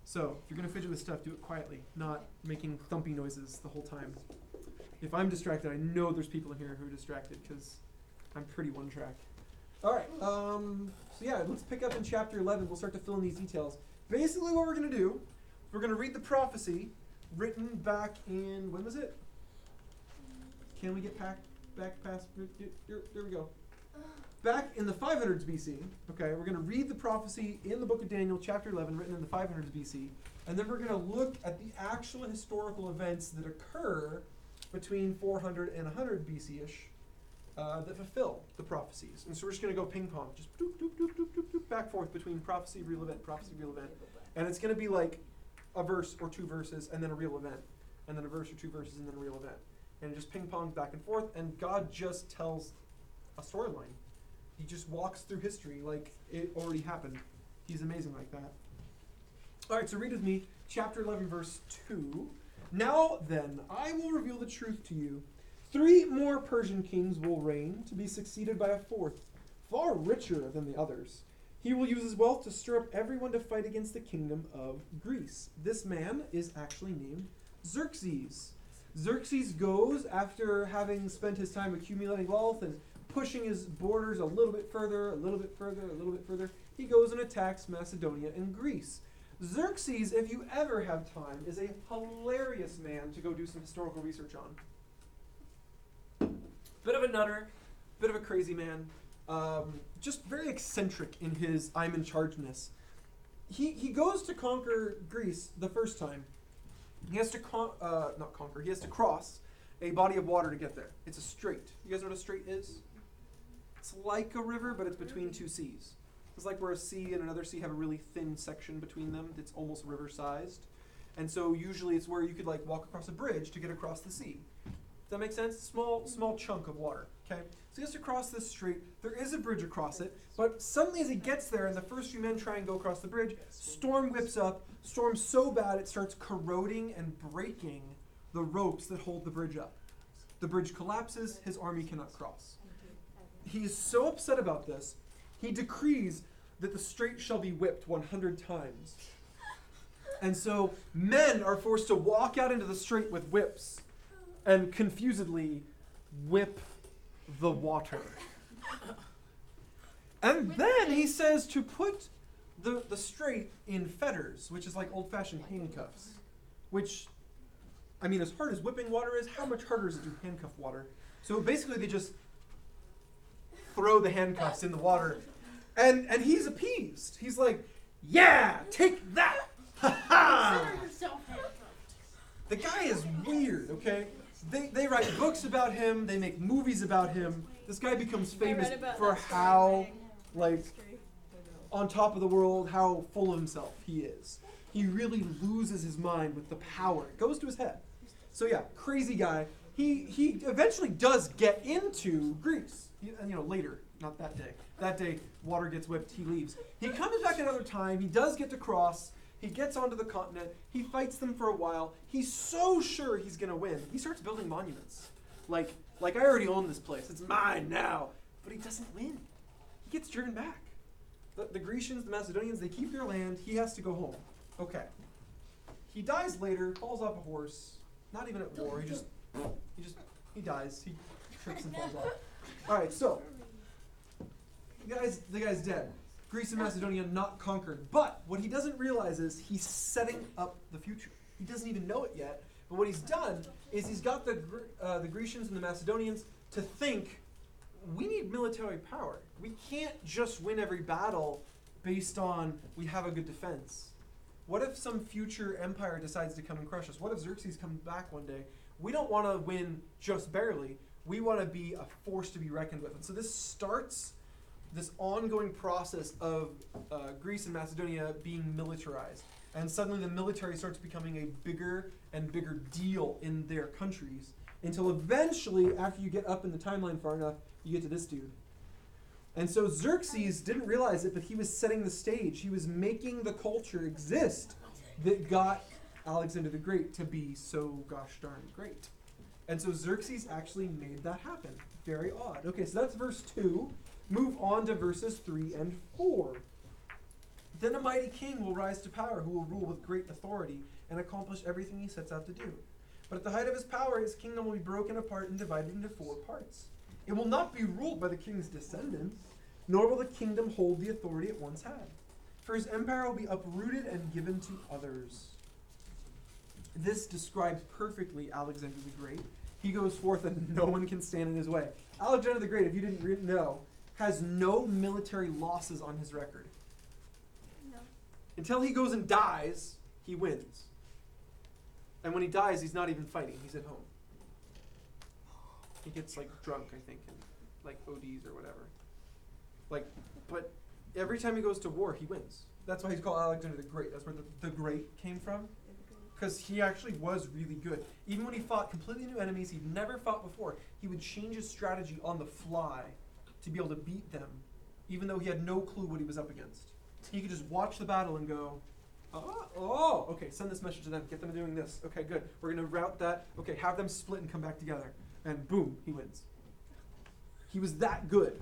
So, if you're going to fidget with stuff, do it quietly, not making thumpy noises the whole time. If I'm distracted, I know there's people in here who are distracted, because I'm pretty one track. All right, so yeah, let's pick up in chapter 11. We'll start to fill in these details. Basically what we're going to do, we're going to read the prophecy written back in, when was it? Can we get back past, there we go. Back in the 500s BC, okay, we're going to read the prophecy in the book of Daniel, chapter 11, written in the 500s BC, and then we're going to look at the actual historical events that occur between 400 and 100 BC-ish that fulfill the prophecies. And so we're just going to go ping pong, just doop, doop, doop, doop, doop, doop, back forth between prophecy, real event, prophecy, real event. And it's going to be like a verse or 2 verses and then a real event, and then a verse or 2 verses and then a real event. And it just ping pongs back and forth, and God just tells a storyline. He just walks through history like it already happened. He's amazing like that. All right, so read with me, chapter 11, verse 2. Now then, I will reveal the truth to you. 3 more Persian kings will reign, to be succeeded by a 4th, far richer than the others. He will use his wealth to stir up everyone to fight against the kingdom of Greece. This man is actually named Xerxes. Xerxes goes, after having spent his time accumulating wealth and pushing his borders a little bit further, a little bit further, a little bit further, he goes and attacks Macedonia and Greece. Xerxes, if you ever have time, is a hilarious man to go do some historical research on. Bit of a nutter, bit of a crazy man, just very eccentric in his I'm in chargeness. He goes to conquer Greece the first time. He has to he has to cross a body of water to get there. It's a strait. You guys know what a strait is? It's like a river, but it's between 2 seas. It's like where a sea and another sea have a really thin section between them that's almost river-sized. And so usually it's where you could like walk across a bridge to get across the sea. Does that make sense? Small chunk of water, okay? So he has to cross this strait. There is a bridge across it, but suddenly as he gets there and the first few men try and go across the bridge, storm whips up. Storm so bad it starts corroding and breaking the ropes that hold the bridge up. The bridge collapses, his army cannot cross. He is so upset about this, he decrees that the strait shall be whipped 100 times. And so men are forced to walk out into the strait with whips and confusedly whip the water. And then he says to put the strait in fetters, which is like old-fashioned handcuffs, which, I mean, as hard as whipping water is, how much harder is it to handcuff water? So basically they just throw the handcuffs in the water, and he's appeased. He's like, yeah, take that! Ha ha! Consider yourself handcuffed. The guy is weird, okay? They write books about him, they make movies about him. This guy becomes famous for how, like, on top of the world, how full of himself he is. He really loses his mind with the power. It goes to his head. So yeah, crazy guy. He eventually does get into Greece. Later, not that day. That day, water gets whipped, he leaves. He comes back another time, he does get to cross, he gets onto the continent, he fights them for a while, he's so sure he's gonna win. He starts building monuments. Like I already own this place, it's mine now. But he doesn't win. he gets driven back. The Grecians, the Macedonians, they keep their land. He has to go home. Okay. He dies later, falls off a horse. Not even at war. He dies. He trips and falls off. All right, so the guy's dead. Greece and Macedonia not conquered. But what he doesn't realize is he's setting up the future. He doesn't even know it yet. But what he's done is he's got the Grecians and the Macedonians to think, we need military power. We can't just win every battle based on we have a good defense. What if some future empire decides to come and crush us? What if Xerxes comes back one day? We don't want to win just barely. We want to be a force to be reckoned with. And so this starts this ongoing process of Greece and Macedonia being militarized. And suddenly the military starts becoming a bigger and bigger deal in their countries, until eventually, after you get up in the timeline far enough, you get to this dude. And so Xerxes didn't realize it, but he was setting the stage. He was making the culture exist that got Alexander the Great to be so gosh darn great. And so Xerxes actually made that happen. Very odd. Okay, so that's verse 2. Move on to verses 3 and 4. Then a mighty king will rise to power who will rule with great authority and accomplish everything he sets out to do. But at the height of his power, his kingdom will be broken apart and divided into 4 parts. It will not be ruled by the king's descendants, nor will the kingdom hold the authority it once had. For his empire will be uprooted and given to others. This describes perfectly Alexander the Great. He goes forth and no one can stand in his way. Alexander the Great, if you didn't know, has no military losses on his record. No. Until he goes and dies, he wins. And when he dies, he's not even fighting. He's at home. He gets like drunk, I think, and like ODs or whatever. But every time he goes to war, he wins. That's why he's called Alexander the Great. That's where the Great came from. Because he actually was really good. Even when he fought completely new enemies he'd never fought before, he would change his strategy on the fly to be able to beat them, even though he had no clue what he was up against. He could just watch the battle and go, okay, send this message to them, get them doing this. Okay, good. We're going to route that. Okay, have them split and come back together. And boom, he wins. He was that good.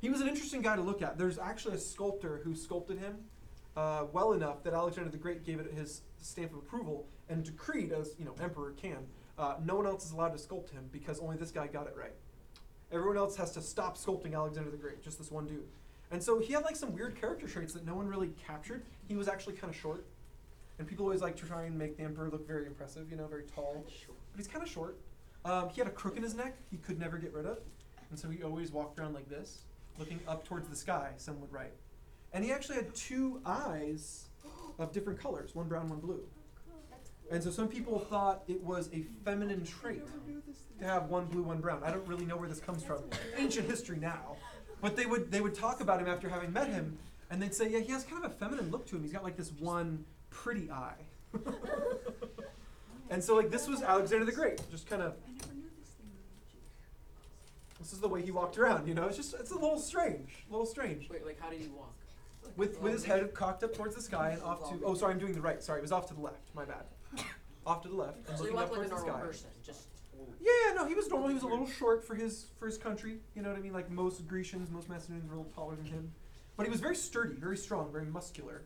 He was an interesting guy to look at. There's actually a sculptor who sculpted him well enough that Alexander the Great gave it his stamp of approval and decreed, as emperor can, no one else is allowed to sculpt him because only this guy got it right. Everyone else has to stop sculpting Alexander the Great, just this one dude. And so he had like some weird character traits that no one really captured. He was actually kind of short. And people always like to try and make the emperor look very impressive, very tall. But he's kind of short. He had a crook in his neck he could never get rid of. And so he always walked around like this, looking up towards the sky, some would write. And he actually had 2 eyes of different colors, one brown, one blue. And so some people thought it was a feminine trait to have one blue, one brown. I don't really know where this comes from. Ancient history now. But they would talk about him after having met him, and they'd say, yeah, he has kind of a feminine look to him. He's got like this one pretty eye. And so like this was Alexander the Great, just kind of. This is the way he walked around, it's a little strange, Wait, like how did he walk? With his head cocked up towards the sky and off to, sorry, I'm doing the right. Sorry, it was off to the left. My bad. Off to the left and So he looking up walked like towards a the normal sky. person, just. Yeah, no, he was normal. He was a little short for his country. You know what I mean? Like most Grecians, most Macedonians were a little taller than him. But he was very sturdy, very strong, very muscular.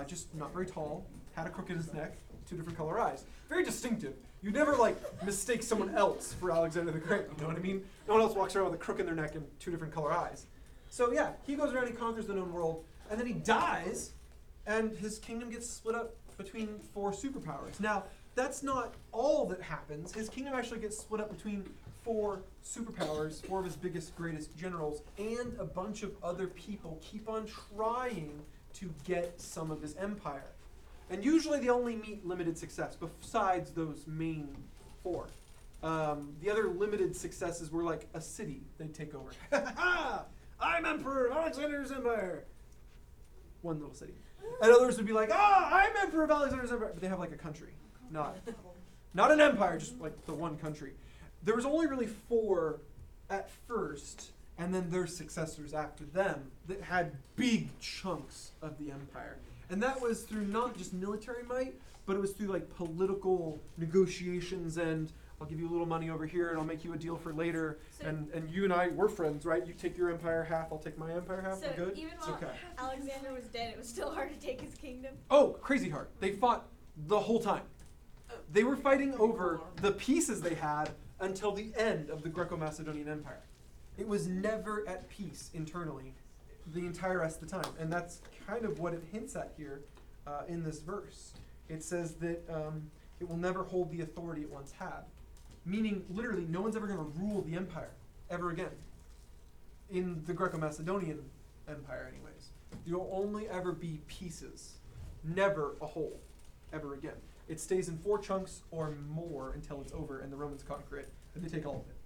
Just not very tall. Had a crook in his neck, 2 different color eyes. Very distinctive. You never mistake someone else for Alexander the Great. You know what I mean? No one else walks around with a crook in their neck and 2 different color eyes. So yeah, he goes around, he conquers the known world, and then he dies, and his kingdom gets split up between 4 superpowers. Now, that's not all that happens. His kingdom actually gets split up between 4 superpowers, 4 of his biggest, greatest generals, and a bunch of other people keep on trying to get some of his empire. And usually they only meet limited success, besides those main 4. The other limited successes were like a city they'd take over. I'm emperor of Alexander's empire. One little city. And others would be like, I'm emperor of Alexander's empire. But they have like a country. Not an empire, just like the one country. There was only really 4 at first, and then their successors after them that had big chunks of the empire. And that was through not just military might, but it was through like political negotiations and I'll give you a little money over here, and I'll make you a deal for later. So- And you and I, we're friends, right? You take your empire half, I'll take my empire half. So We're good? even It's while okay. Alexander was dead, it was still hard to take his kingdom. Oh, crazy hard. They fought the whole time. They were fighting over the pieces they had until the end of the Greco-Macedonian Empire. It was never at peace internally the entire rest of the time. And that's kind of what it hints at here in this verse. It says that it will never hold the authority it once had. Meaning, literally, no one's ever going to rule the empire ever again. In the Greco-Macedonian Empire, anyways. You'll only ever be pieces. Never a whole, ever again. It stays in 4 chunks or more until it's over and the Romans conquer it, and they take all of it.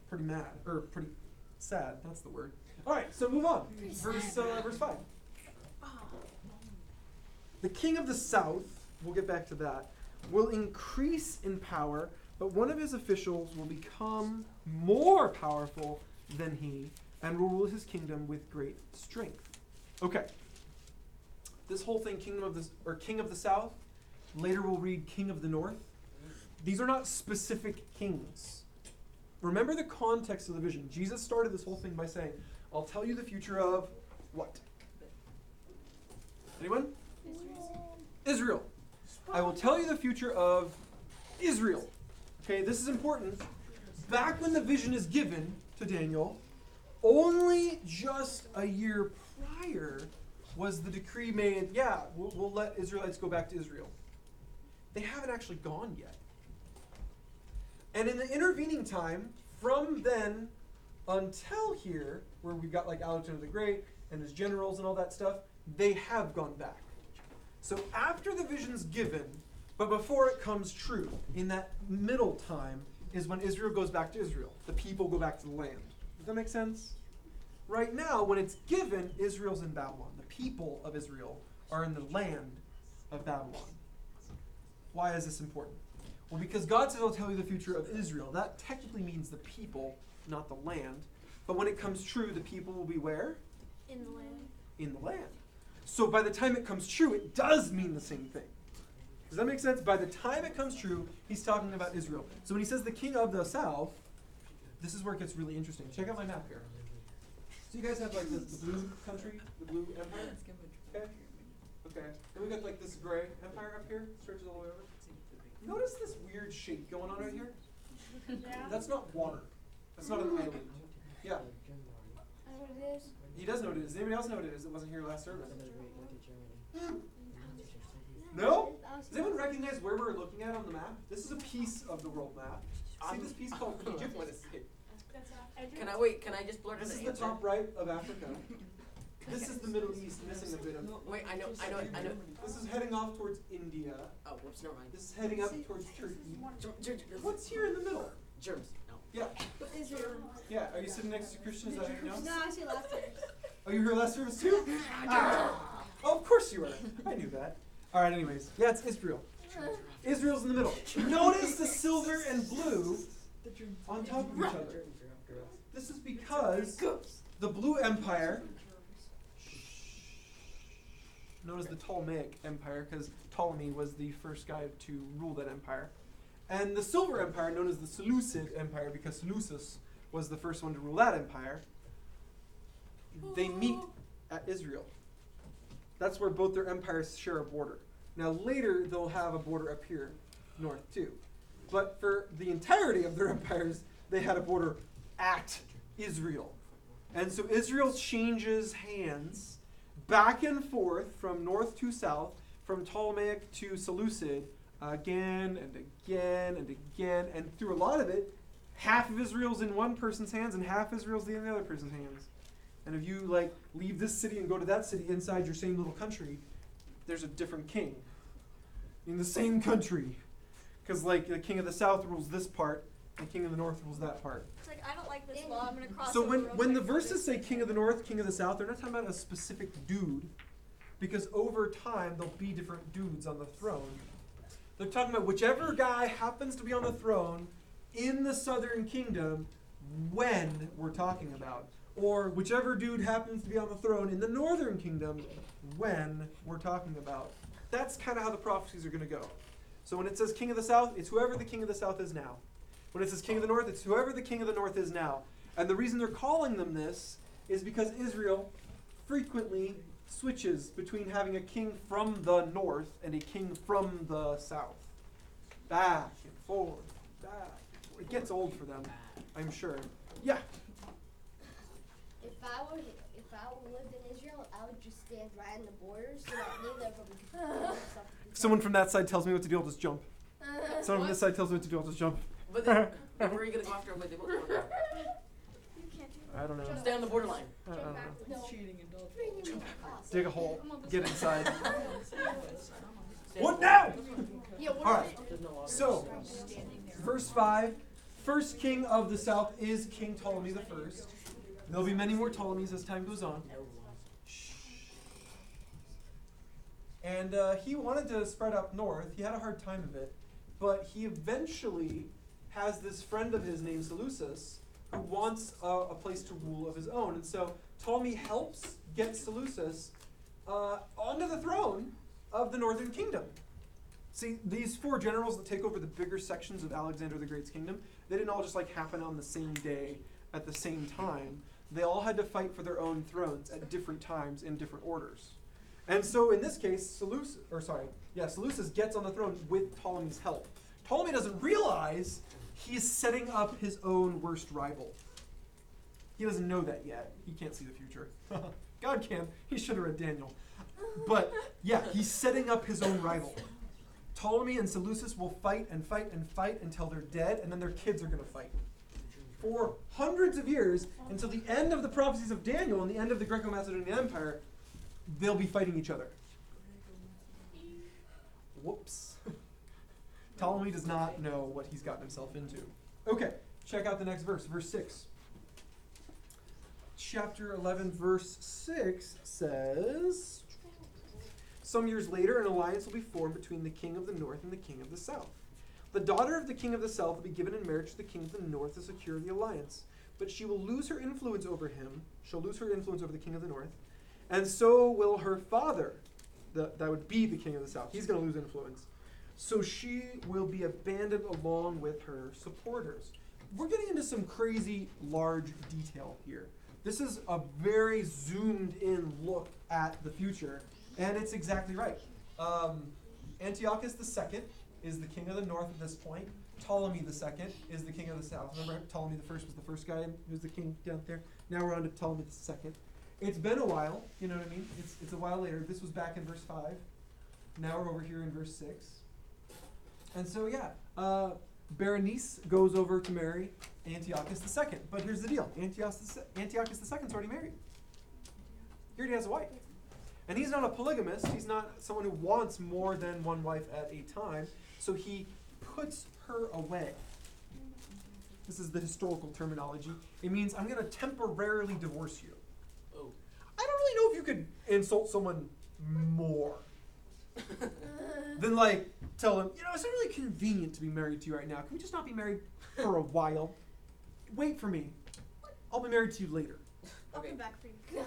Pretty mad, or pretty sad, that's the word. Alright, so move on. Verse 5. The king of the south, we'll get back to that, will increase in power, but one of his officials will become more powerful than he, and will rule his kingdom with great strength. Okay. This whole thing, king of the south, later we'll read king of the north. These are not specific kings. Remember the context of the vision. Jesus started this whole thing by saying, I'll tell you the future of what? Anyone? Israel. I will tell you the future of Israel. Okay, this is important. Back when the vision is given to Daniel, only just a year prior was the decree made, yeah, we'll let Israelites go back to Israel. They haven't actually gone yet. And in the intervening time, from then until here, where we've got like Alexander the Great and his generals and all that stuff, they have gone back. So after the vision's given, but before it comes true, in that middle time is when Israel goes back to Israel. The people go back to the land. Does that make sense? Right now, when it's given, Israel's in Babylon. The people of Israel are in the land of Babylon. Why is this important? Well, because God says, I'll tell you the future of Israel. That technically means the people, not the land. But when it comes true, the people will be where? In the land. In the land. So by the time it comes true, it does mean the same thing. Does that make sense? By the time it comes true, he's talking about Israel. So when he says the king of the south, this is where it gets really interesting. Check out my map here. So you guys have like the blue country, the blue empire? Okay. Okay. Then we got like this gray empire up here, stretches all the way over. Notice this weird shape going on right here? That's not water. That's not an island. Yeah. I know what it is. He does know what it is. Does anybody else know what it is that wasn't here last service? No? Does anyone recognize where we're looking at on the map? This is a piece of the world map. See this piece called Egypt? Can I just blurt This in is the the answer? top right of Africa. This is the Middle East, missing a bit of. Wait, I know. This is heading off towards India. Oh, whoops, never mind. This is heading up towards Turkey. What's What's here in the middle? germs? No. Yeah. Israel. Yeah. Are you sitting next to Christian? Is that how you know? No, I see last year. Oh, you were here last service too? Oh, of course you were. I knew that. All right. Anyways, yeah, it's Israel. Israel's in the middle. Notice the silver and blue on top of each other. This is because the Blue Empire, known as the Ptolemaic Empire, because Ptolemy was the first guy to rule that empire, and the Silver Empire, known as the Seleucid Empire, because Seleucus was the first one to rule that empire, they meet at Israel. That's where both their empires share a border. Now later, they'll have a border up here, north too. But for the entirety of their empires, they had a border at Israel. And so Israel changes hands back and forth from north to south, from Ptolemaic to Seleucid, again and again and again. And through a lot of it, half of Israel's in one person's hands and half Israel's in the other person's hands. And if you like leave this city and go to that city inside your same little country, there's a different king in the same country. Because like the king of the south rules this part, the king of the north rules that part. It's like, I don't like this law, I'm going to cross So over real when the quick. verses say king of the north, king of the south, they're not talking about a specific dude. Because over time, there'll be different dudes on the throne. They're talking about whichever guy happens to be on the throne in the southern kingdom when we're talking about. Or whichever dude happens to be on the throne in the northern kingdom when we're talking about. That's kind of how the prophecies are going to go. So when it says king of the south, it's whoever the king of the south is now. When it says king of the north, it's whoever the king of the north is now. And the reason they're calling them this is because Israel frequently switches between having a king from the north and a king from the south. Back and forth, back and forth. It gets old for them, I'm sure. Yeah. If I lived in Israel, I would just stand right in the border so that neither of them could pull themselves to Someone from that side tells me what to do, I'll just jump. Someone from this side tells me what to do, I'll just jump. But then, where are you gonna go after when they both go? You can't do I don't know. Stay on the borderline. I don't know. No. Cheating and dog. Dig a hole. Get inside. Stay What on now? Yeah, what All are right. they- There's no law. So, verse 5. First king of the south is King Ptolemy the First. There'll be many more Ptolemies as time goes on. And he wanted to spread up north. He had a hard time of it. But he eventually has this friend of his named Seleucus who wants a place to rule of his own. And so Ptolemy helps get Seleucus onto the throne of the northern kingdom. See, these 4 generals that take over the bigger sections of Alexander the Great's kingdom, they didn't all just like happen on the same day at the same time. They all had to fight for their own thrones at different times in different orders. And so in this case, Seleucus gets on the throne with Ptolemy's help. Ptolemy doesn't realize he's setting up his own worst rival. He doesn't know that yet. He can't see the future. God can. He should have read Daniel. But yeah, he's setting up his own rival. Ptolemy and Seleucus will fight and fight and fight until they're dead, and then their kids are going to fight. For hundreds of years, until the end of the prophecies of Daniel and the end of the Greco-Macedonian Empire, they'll be fighting each other. Whoops. Ptolemy does not know what he's gotten himself into. Okay, check out the next verse, verse 6. Chapter 11, verse 6 says, some years later, an alliance will be formed between the king of the north and the king of the south. The daughter of the king of the south will be given in marriage to the king of the north to secure the alliance. But she will lose her influence over him. She'll lose her influence over the king of the north. And so will her father, that would be the king of the south. He's going to lose influence. So she will be abandoned along with her supporters. We're getting into some crazy large detail here. This is a very zoomed in look at the future. And it's exactly right. Antiochus II is the king of the north at this point. Ptolemy II is the king of the south. Remember, Ptolemy I was the first guy who was the king down there. Now we're on to Ptolemy II. It's been a while, you know what I mean? It's a while later. This was back in verse 5. Now we're over here in verse 6. And so, yeah, Berenice goes over to marry Antiochus II. But here's the deal. Antiochus II's already married. He already has a wife. And he's not a polygamist. He's not someone who wants more than one wife at a time. So he puts her away. This is the historical terminology. It means I'm going to temporarily divorce you. Oh. I don't really know if you could insult someone more than like tell them, it's not really convenient to be married to you right now. Can we just not be married for a while? Wait for me. I'll be married to you later. I'll come back for you.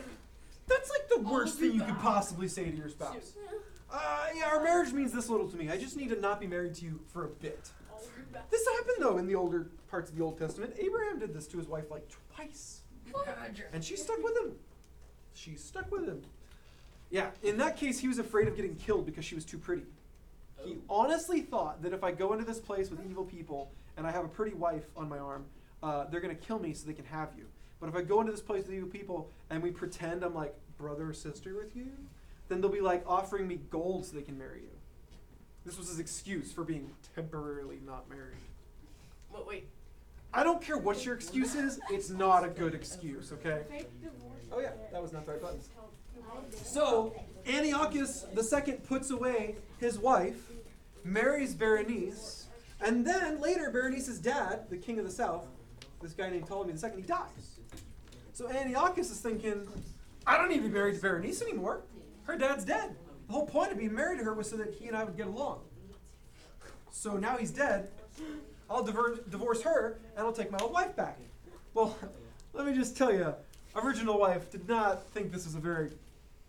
That's like the worst thing you could possibly say to your spouse. Yeah, our marriage means this little to me. I just need to not be married to you for a bit. This happened, though, in the older parts of the Old Testament. Abraham did this to his wife like twice. And she stuck with him. She stuck with him. Yeah, in that case, he was afraid of getting killed because she was too pretty. He honestly thought that if I go into this place with evil people and I have a pretty wife on my arm, they're going to kill me so they can have you. But if I go into this place with evil people and we pretend I'm like brother or sister with you, then they'll be like offering me gold so they can marry you. This was his excuse for being temporarily not married. Wait. I don't care what your excuse is, it's not a good excuse, okay? Oh yeah, that was not the right button. So, Antiochus II puts away his wife, marries Berenice, and then later Berenice's dad, the king of the south, this guy named Ptolemy II, he dies. So Antiochus is thinking, I don't need to be married to Berenice anymore. Her dad's dead. The whole point of being married to her was so that he and I would get along. So now he's dead. I'll divorce her, and I'll take my old wife back. Well, let me just tell you, original wife did not think this was a very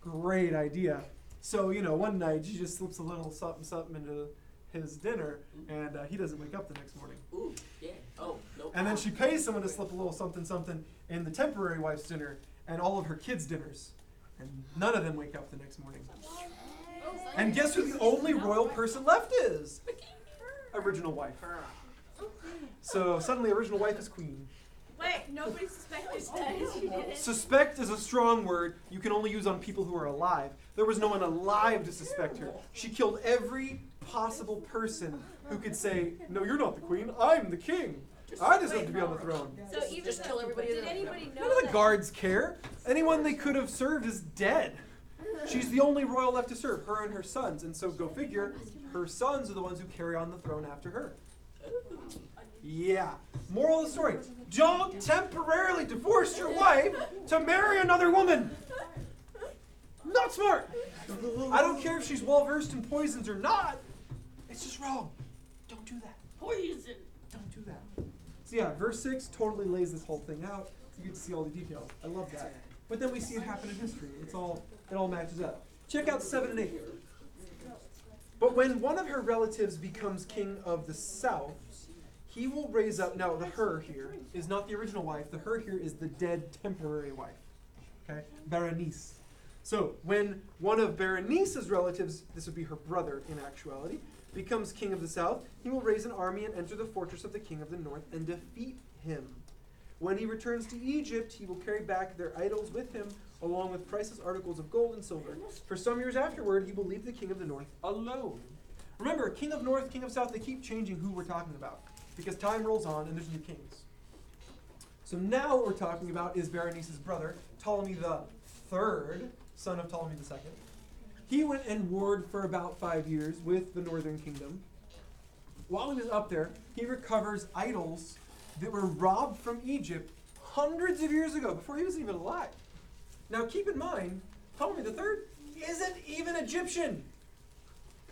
great idea. So, one night she just slips a little something into his dinner, and he doesn't wake up the next morning. Ooh, yeah. Oh, no. And then she pays someone to slip a little something something in the temporary wife's dinner and all of her kids' dinners. And none of them wake up the next morning. And guess who the only royal person left is? Original wife. So suddenly original wife is queen. Wait, nobody suspected that she did it. Suspect is a strong word you can only use on people who are alive. There was no one alive to suspect her. She killed every possible person who could say, no, you're not the queen, I'm the king. I deserve to be on the throne. So even Just kill everybody. did anybody know None of the that? guards care. Anyone they could have served is dead. She's the only royal left to serve, her and her sons. And so go figure, her sons are the ones who carry on the throne after her. Yeah. Moral of the story, don't temporarily divorce your wife to marry another woman. Not smart. I don't care if she's well versed in poisons or not. It's just wrong. Don't do that. Poison. Don't do that. So yeah, verse 6 totally lays this whole thing out. You get to see all the details. I love that. But then we see it happen in history. It all matches up. Check out 7 and 8. But when one of her relatives becomes king of the south, he will raise up. Now, the her here is not the original wife. The her here is the dead temporary wife. Okay? Berenice. So, when one of Berenice's relatives, this would be her brother in actuality, becomes king of the south, he will raise an army and enter the fortress of the king of the north and defeat him. When he returns to Egypt, he will carry back their idols with him, along with priceless articles of gold and silver. For some years afterward, he will leave the king of the north alone. Remember, king of north, king of south, they keep changing who we're talking about, because time rolls on and there's new kings. So now what we're talking about is Berenice's brother, Ptolemy the third, son of Ptolemy the second. He went and warred for about 5 years with the northern kingdom. While he was up there, he recovers idols that were robbed from Egypt hundreds of years ago, before he was even alive. Now keep in mind, Ptolemy the third isn't even Egyptian.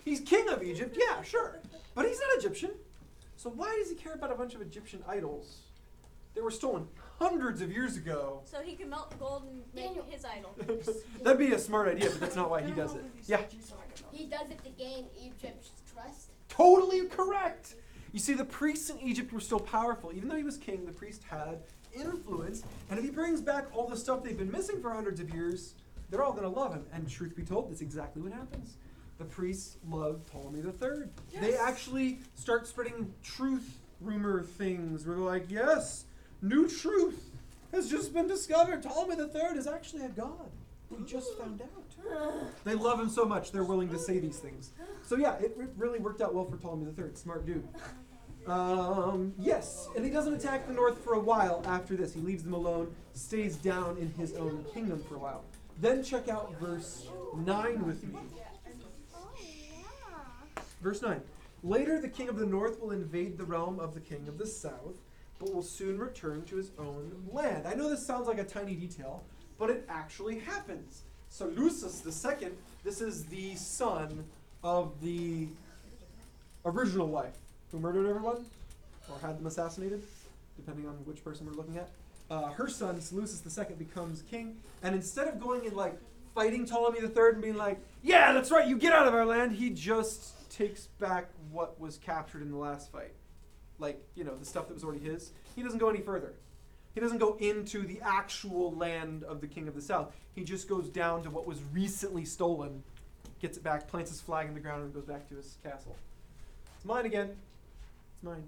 He's king of Egypt, yeah, sure. But he's not Egyptian. So why does he care about a bunch of Egyptian idols that were stolen hundreds of years ago? So he can melt the gold and make his idol. That'd be a smart idea, but that's not why he does it. Yeah, He does it to gain Egypt's trust. totally correct. You see, the priests in Egypt were still powerful. Even though he was king, the priest had influence. And if he brings back all the stuff they've been missing for hundreds of years, they're all going to love him. And truth be told, that's exactly what happens. The priests love Ptolemy III. Yes. They actually start spreading truth rumor things where they're like, yes, new truth has just been discovered. Ptolemy III is actually a god. We just found out. They love him so much, they're willing to say these things. So yeah, it really worked out well for Ptolemy III. Smart dude. Yes, and he doesn't attack the north for a while after this. He leaves them alone, stays down in his own kingdom for a while. Then check out verse 9 with me. Verse 9. Later, the king of the north will invade the realm of the king of the south, but will soon return to his own land. I know this sounds like a tiny detail, but it actually happens. Seleucus II, this is the son of the original wife who murdered everyone, or had them assassinated, depending on which person we're looking at. Her son, Seleucus II, becomes king, and instead of going and like fighting Ptolemy III and being like, yeah, that's right, you get out of our land, he just takes back what was captured in the last fight. Like, you know, the stuff that was already his. He doesn't go any further. He doesn't go into the actual land of the king of the south. He just goes down to what was recently stolen, gets it back, plants his flag in the ground, and goes back to his castle. It's mine again. It's mine.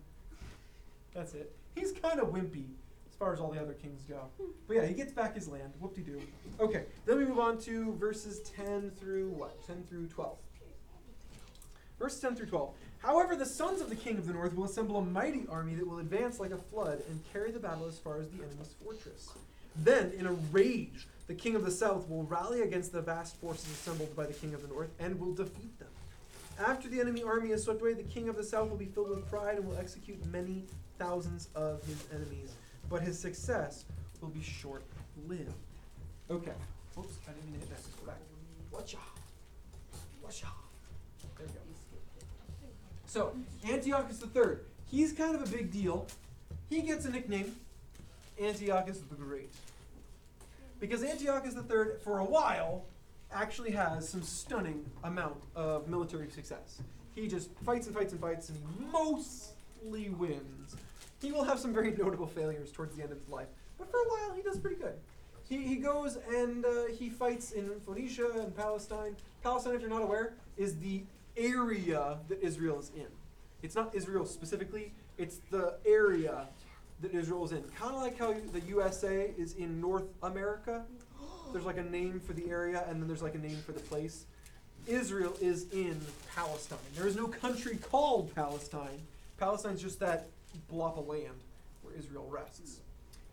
That's it. He's kind of wimpy as far as all the other kings go. But yeah, he gets back his land. Whoop-de-doo. Okay, then we move on to verses 10 through what? 10 through 12. Verses 10 through 12. However, the sons of the king of the north will assemble a mighty army that will advance like a flood and carry the battle as far as the enemy's fortress. Then, in a rage, the king of the south will rally against the vast forces assembled by the king of the north and will defeat them. After the enemy army is swept away, the king of the south will be filled with pride and will execute many thousands of his enemies. But his success will be short-lived. Okay. Oops, I didn't mean to hit that. Let's go back. Watcha. Watcha. There we go. So, Antiochus III, he's kind of a big deal. He gets a nickname, Antiochus the Great. Because Antiochus III, for a while, actually has some stunning amount of military success. He just fights and fights and fights, and he mostly wins. He will have some very notable failures towards the end of his life, but for a while he does pretty good. He goes and he fights in Phoenicia and Palestine. Palestine, if you're not aware, is the area that Israel is in. It's not Israel specifically, it's the area that Israel is in. Kind of like how the USA is in North America. There's like a name for the area, and then there's like a name for the place. Israel is in Palestine. There is no country called Palestine. Palestine's just that block of land where Israel rests.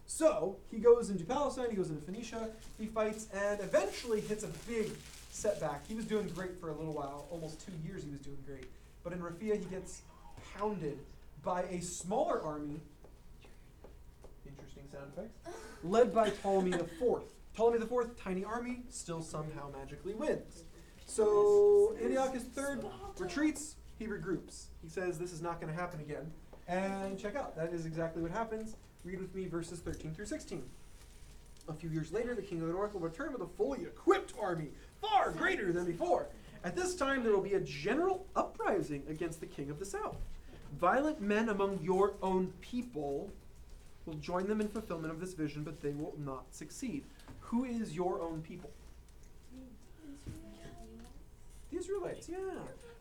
So he goes into Palestine, he goes into Phoenicia, he fights, and eventually hits a big setback. He was doing great for a little while, almost 2 years he was doing great. But in Raphia he gets pounded by a smaller army, interesting sound effects, led by Ptolemy IV. Ptolemy IV, tiny army, still somehow magically wins. So Antiochus III retreats, he regroups. He says this is not going to happen again. And check out, that is exactly what happens. Read with me verses 13 through 16. A few years later, the king of the north will return with a fully equipped army, far greater than before. At this time, there will be a general uprising against the king of the south. Violent men among your own people will join them in fulfillment of this vision, but they will not succeed. Who is your own people? The Israelites, yeah.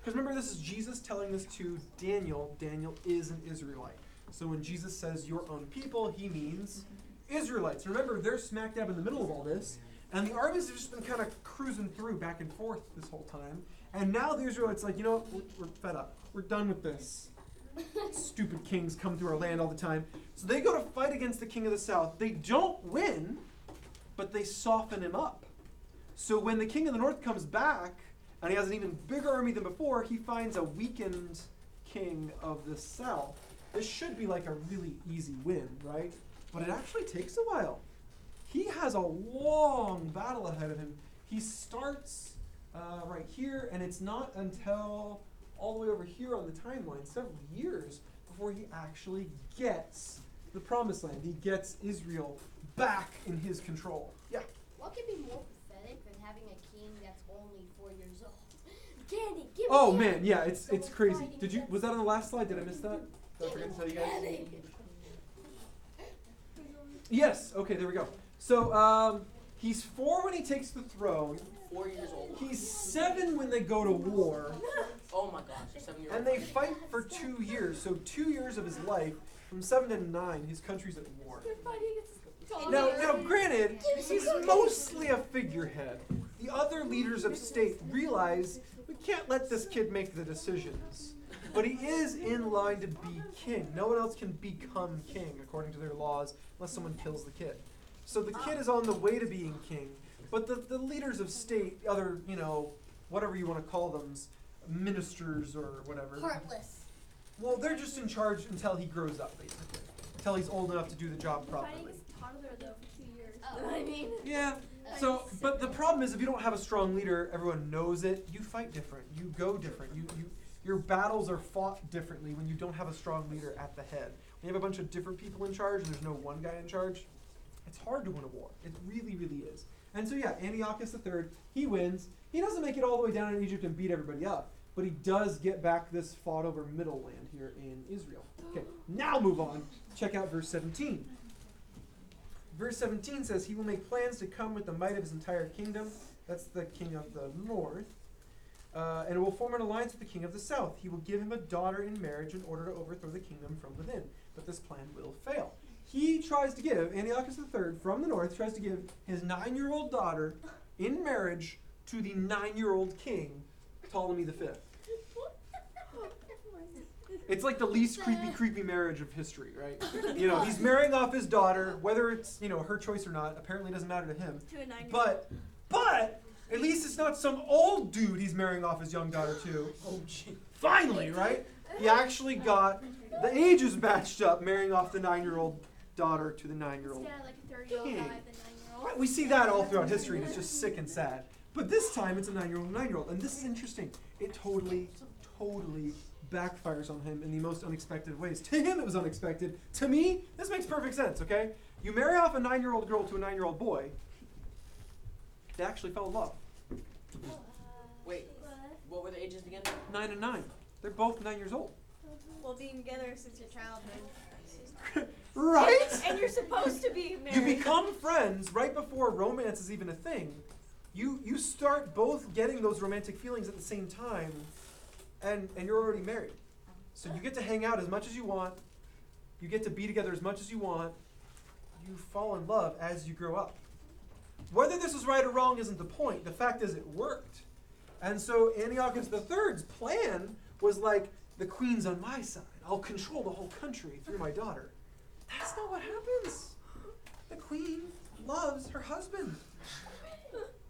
Because remember, this is Jesus telling this to Daniel. Daniel is an Israelite. So when Jesus says your own people, he means Israelites. Remember, they're smack dab in the middle of all this, and the armies have just been kind of cruising through back and forth this whole time. And now the Israelites are like, you know what, we're fed up. We're done with this. Stupid kings come through our land all the time. So they go to fight against the king of the south. They don't win, but they soften him up. So when the king of the north comes back, and he has an even bigger army than before, he finds a weakened king of the south. This should be like a really easy win, right? But it actually takes a while. He has a long battle ahead of him. He starts right here, and it's not until all the way over here on the timeline, several years, before he actually gets the promised land. He gets Israel back in his control. Yeah? What could be more pathetic than having a king that's only 4 years old? Candy, give me Oh candy. man, yeah, it's Someone's crazy. fighting Did you? against- Was that on the last slide? Did I miss that? Did I forget to tell you guys? Candy. Yes. Okay, there we go. So he's 4 when he takes the throne. 4 years old. He's 7 when they go to war, Oh my gosh, a 7-year-old. and they fight for 2 years. So 2 years of his life, from 7 to 9, his country's at war. They're fighting against Now, granted, he's mostly a figurehead. The other leaders of state realize we can't let this kid make the decisions. But he is in line to be king. No one else can become king according to their laws unless someone kills the kid. So the kid is on the way to being king. But the leaders of state, other, whatever you want to call them, ministers or whatever. Heartless. Well, they're just in charge until he grows up, basically. Until he's old enough to do the job Fighting properly. is toddler though for 2 years. Oh. You know what I mean? Yeah. So, but the problem is if you don't have a strong leader, everyone knows it, you fight different. You go different. Your battles are fought differently when you don't have a strong leader at the head. When you have a bunch of different people in charge and there's no one guy in charge, it's hard to win a war. It really, really is. And so yeah, Antiochus III, he wins. He doesn't make it all the way down in Egypt and beat everybody up, but he does get back this fought over middle land here in Israel. Okay, now move on. Check out verse 17. Verse 17 says, he will make plans to come with the might of his entire kingdom. That's the king of the north. And will form an alliance with the king of the south. He will give him a daughter in marriage in order to overthrow the kingdom from within. But this plan will fail. He tries to give, Antiochus III from the north, tries to give his 9-year-old daughter in marriage to the 9-year-old king, Ptolemy V. It's like the least creepy marriage of history, right? He's marrying off his daughter, whether it's, her choice or not, apparently doesn't matter to him. To a 9-year-old. But at least it's not some old dude he's marrying off his young daughter to. Oh, gee. Finally, right? He actually got the ages matched up, marrying off the 9-year-old daughter to the 9-year-old. Instead of like a 30-year-old king. guy, the 9-year-old. We see that all throughout history, and it's just sick and sad. But this time, it's a 9-year-old and 9-year-old. And this is interesting. It totally backfires on him in the most unexpected ways. To him, it was unexpected. To me, this makes perfect sense, okay? You marry off a 9-year-old girl to a 9-year-old boy, they actually fell in love. Wait, what were the ages again? 9 and 9. They're both 9 years old. Well, being together since your childhood. Right? And you're supposed to be married. You become friends right before romance is even a thing. You start both getting those romantic feelings at the same time, and you're already married. So you get to hang out as much as you want. You get to be together as much as you want. You fall in love as you grow up. Whether this is right or wrong isn't the point. The fact is it worked. And so Antiochus III's plan was like, the queen's on my side. I'll control the whole country through my daughter. That's not what happens. The queen loves her husband.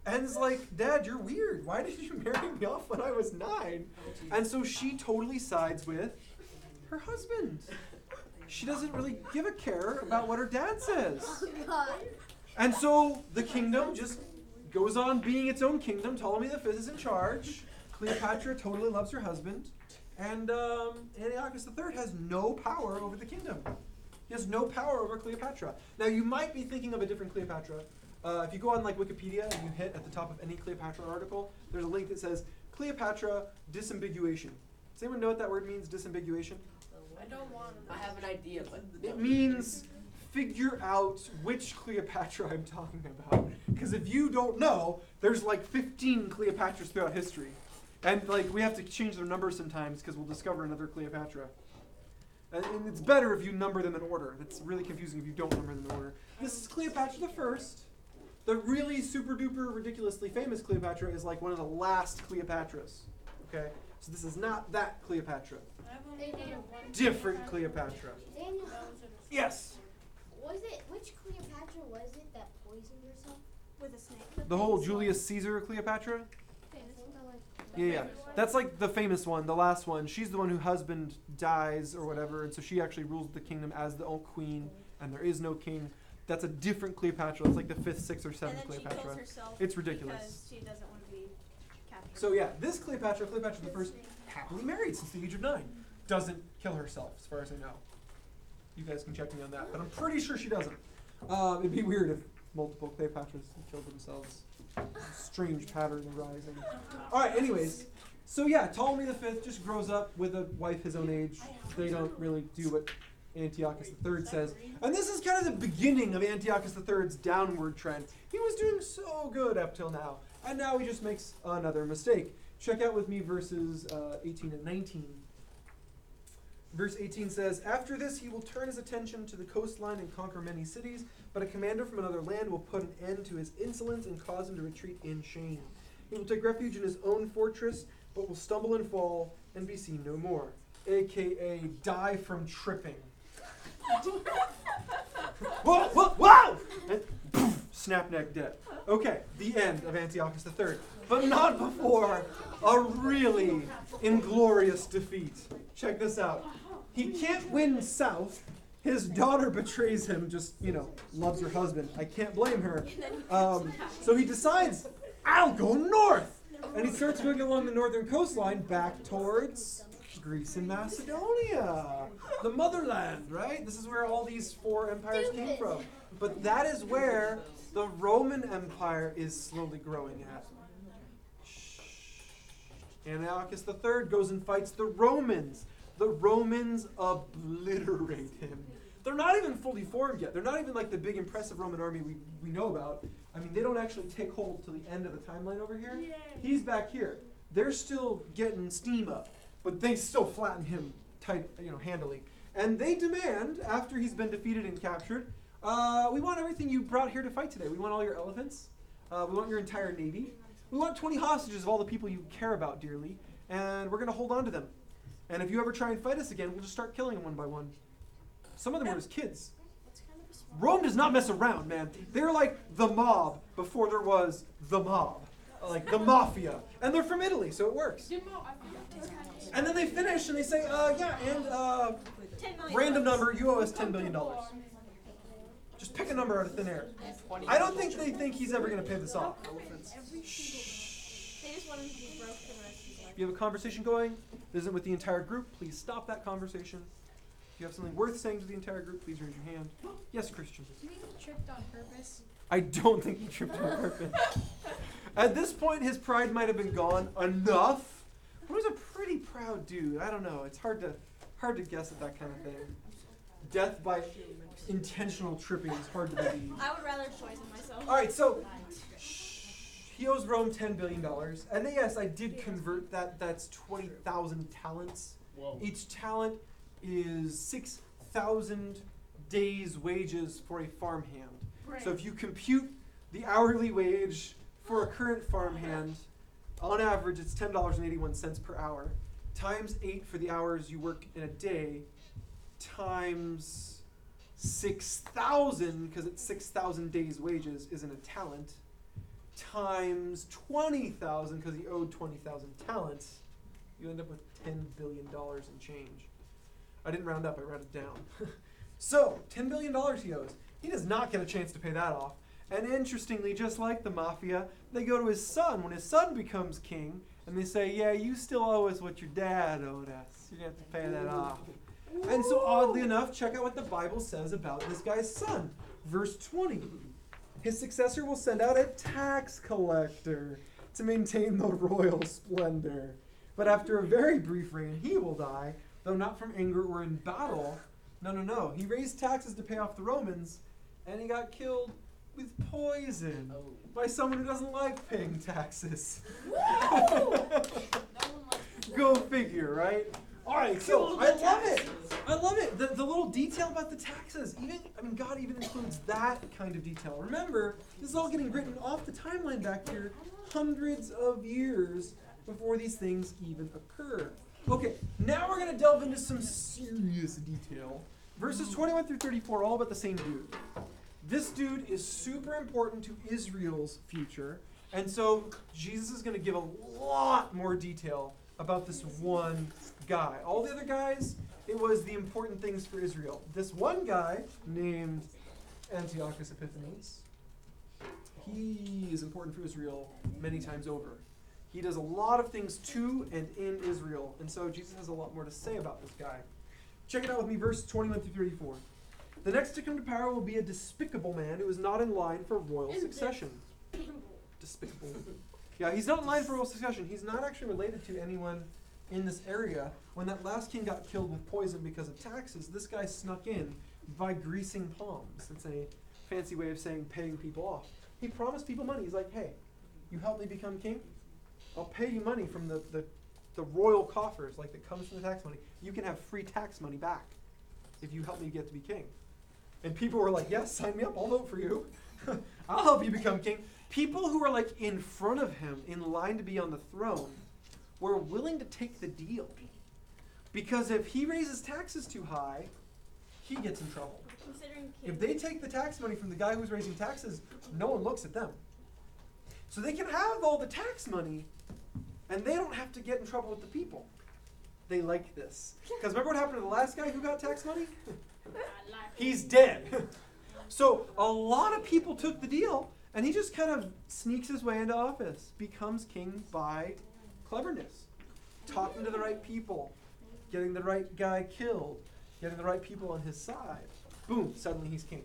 And is like, Dad, you're weird. Why did you marry me off when I was 9? And so she totally sides with her husband. She doesn't really give a care about what her dad says. And so the kingdom just goes on being its own kingdom. Ptolemy V is in charge. Cleopatra totally loves her husband. And Antiochus III has no power over the kingdom. He has no power over Cleopatra. Now, you might be thinking of a different Cleopatra. If you go on like Wikipedia and you hit at the top of any Cleopatra article, there's a link that says Cleopatra disambiguation. Does anyone know what that word means, disambiguation? I don't want to. I have an idea, but It means figure out which Cleopatra I'm talking about. Because if you don't know, there's like 15 Cleopatras throughout history. And like we have to change their numbers sometimes because we'll discover another Cleopatra. And it's better if you number them in order. It's really confusing if you don't number them in order. This is Cleopatra the First. The really super duper ridiculously famous Cleopatra is like one of the last Cleopatras. Okay? So this is not that Cleopatra. Different Cleopatra. Daniel, Yes. which Cleopatra was it that poisoned herself? With a snake. The whole Julius Caesar Cleopatra? Yeah. That's like the famous one, the last one. She's the one whose husband dies or whatever, and so she actually rules the kingdom as the own queen, and there is no king. That's a different Cleopatra. It's like the 5th, 6th, or 7th And then she Cleopatra. kills herself It's ridiculous. because she doesn't want to be captured. So yeah, this Cleopatra, Cleopatra the First, happily married since the age of 9. Doesn't kill herself, as far as I know. You guys can check me on that, but I'm pretty sure she doesn't. It'd be weird if multiple Cleopatras killed themselves. Strange pattern arising. All right, anyways. So yeah, Ptolemy V just grows up with a wife his own age. They don't really do what Antiochus III says. And this is kind of the beginning of Antiochus III's downward trend. He was doing so good up till now. And now he just makes another mistake. Check out with me verses 18 and 19. Verse 18 says, After this he will turn his attention to the coastline and conquer many cities, but a commander from another land will put an end to his insolence and cause him to retreat in shame. He will take refuge in his own fortress, but will stumble and fall and be seen no more. AKA die from tripping. Whoa, whoa, whoa! And poof, snap neck dead. Okay, the end of Antiochus III. But not before a really inglorious defeat. Check this out. He can't win south. His daughter betrays him, just, loves her husband. I can't blame her. So he decides, I'll go north. And he starts going along the northern coastline back towards Greece and Macedonia. The motherland, right? This is where all these 4 empires came from. But that is where the Roman Empire is slowly growing at. Antiochus III goes and fights the Romans. The Romans obliterate him. They're not even fully formed yet. They're not even like the big impressive Roman army we know about. I mean, they don't actually take hold till the end of the timeline over here. He's back here. They're still getting steam up, but they still flatten him tight, handily. And they demand, after he's been defeated and captured, we want everything you brought here to fight today. We want all your elephants. We want your entire navy. We want 20 hostages of all the people you care about dearly, and we're going to hold on to them. And if you ever try and fight us again, we'll just start killing them one by one. Some of them were his kids. Rome does not mess around, man. They're like the mob before there was the mob. Like the mafia. And they're from Italy, so it works. And then they finish and they say, random number, you owe us $10 billion. Just pick a number out of thin air. I don't think they think he's ever going to pay this off. Shh. They just want him to be broke for the rest of his life. If you have a conversation going, this isn't with the entire group, please stop that conversation. If you have something worth saying to the entire group, please raise your hand. Yes, Christian. Do you think he tripped on purpose? I don't think he tripped on purpose. At this point, his pride might have been gone enough. He was a pretty proud proud dude. I don't know. It's hard to guess at that kind of thing. Death by intentional tripping is hard to believe. I would rather poison myself. All right, so he owes Rome $10 billion. And then, yes, I did convert that. That's 20,000 talents. Whoa. Each talent is 6,000 days' wages for a farmhand. So if you compute the hourly wage for a current farmhand, on average, it's $10.81 per hour, times 8 for the hours you work in a day, times 6,000, because it's 6,000 days' wages, isn't a talent, times 20,000, because he owed 20,000 talents, you end up with $10 billion in change. I didn't round up, I rounded down. So, $10 billion he owes. He does not get a chance to pay that off. And interestingly, just like the mafia, they go to his son when his son becomes king, and they say, yeah, you still owe us what your dad owed us. You're going to have to pay that off. And so oddly enough, check out what the Bible says about this guy's son. Verse 20. His successor will send out a tax collector to maintain the royal splendor. But after a very brief reign, he will die, though not from anger or in battle. No. He raised taxes to pay off the Romans, and he got killed with poison by someone who doesn't like paying taxes. Go figure, right? All right, so I love it. I love it. The little detail about the taxes. God even includes that kind of detail. Remember, this is all getting written off the timeline back here hundreds of years before these things even occur. Okay, now we're going to delve into some serious detail. Verses 21 through 34 are all about the same dude. This dude is super important to Israel's future, and so Jesus is going to give a lot more detail about this one guy. All the other guys, it was the important things for Israel. This one guy, named Antiochus Epiphanes, he is important for Israel many times over. He does a lot of things to and in Israel, and so Jesus has a lot more to say about this guy. Check it out with me, verse 21 through 34. The next to come to power will be a despicable man who is not in line for royal succession. Despicable. Yeah, he's not in line for royal succession. He's not actually related to anyone in this area. When that last king got killed with poison because of taxes, this guy snuck in by greasing palms. That's a fancy way of saying paying people off. He promised people money. He's like, hey, you help me become king? I'll pay you money from the royal coffers, like that comes from the tax money. You can have free tax money back if you help me get to be king. And people were like, yes, sign me up, I'll vote for you. I'll help you become king. People who were like in front of him, in line to be on the throne, were willing to take the deal. Because if he raises taxes too high, he gets in trouble. If they take the tax money from the guy who's raising taxes, no one looks at them. So they can have all the tax money, and they don't have to get in trouble with the people. They like this. Because remember what happened to the last guy who got tax money? He's dead. So a lot of people took the deal, and he just kind of sneaks his way into office, becomes king by cleverness, talking to the right people, getting the right guy killed, getting the right people on his side. Boom, suddenly he's king.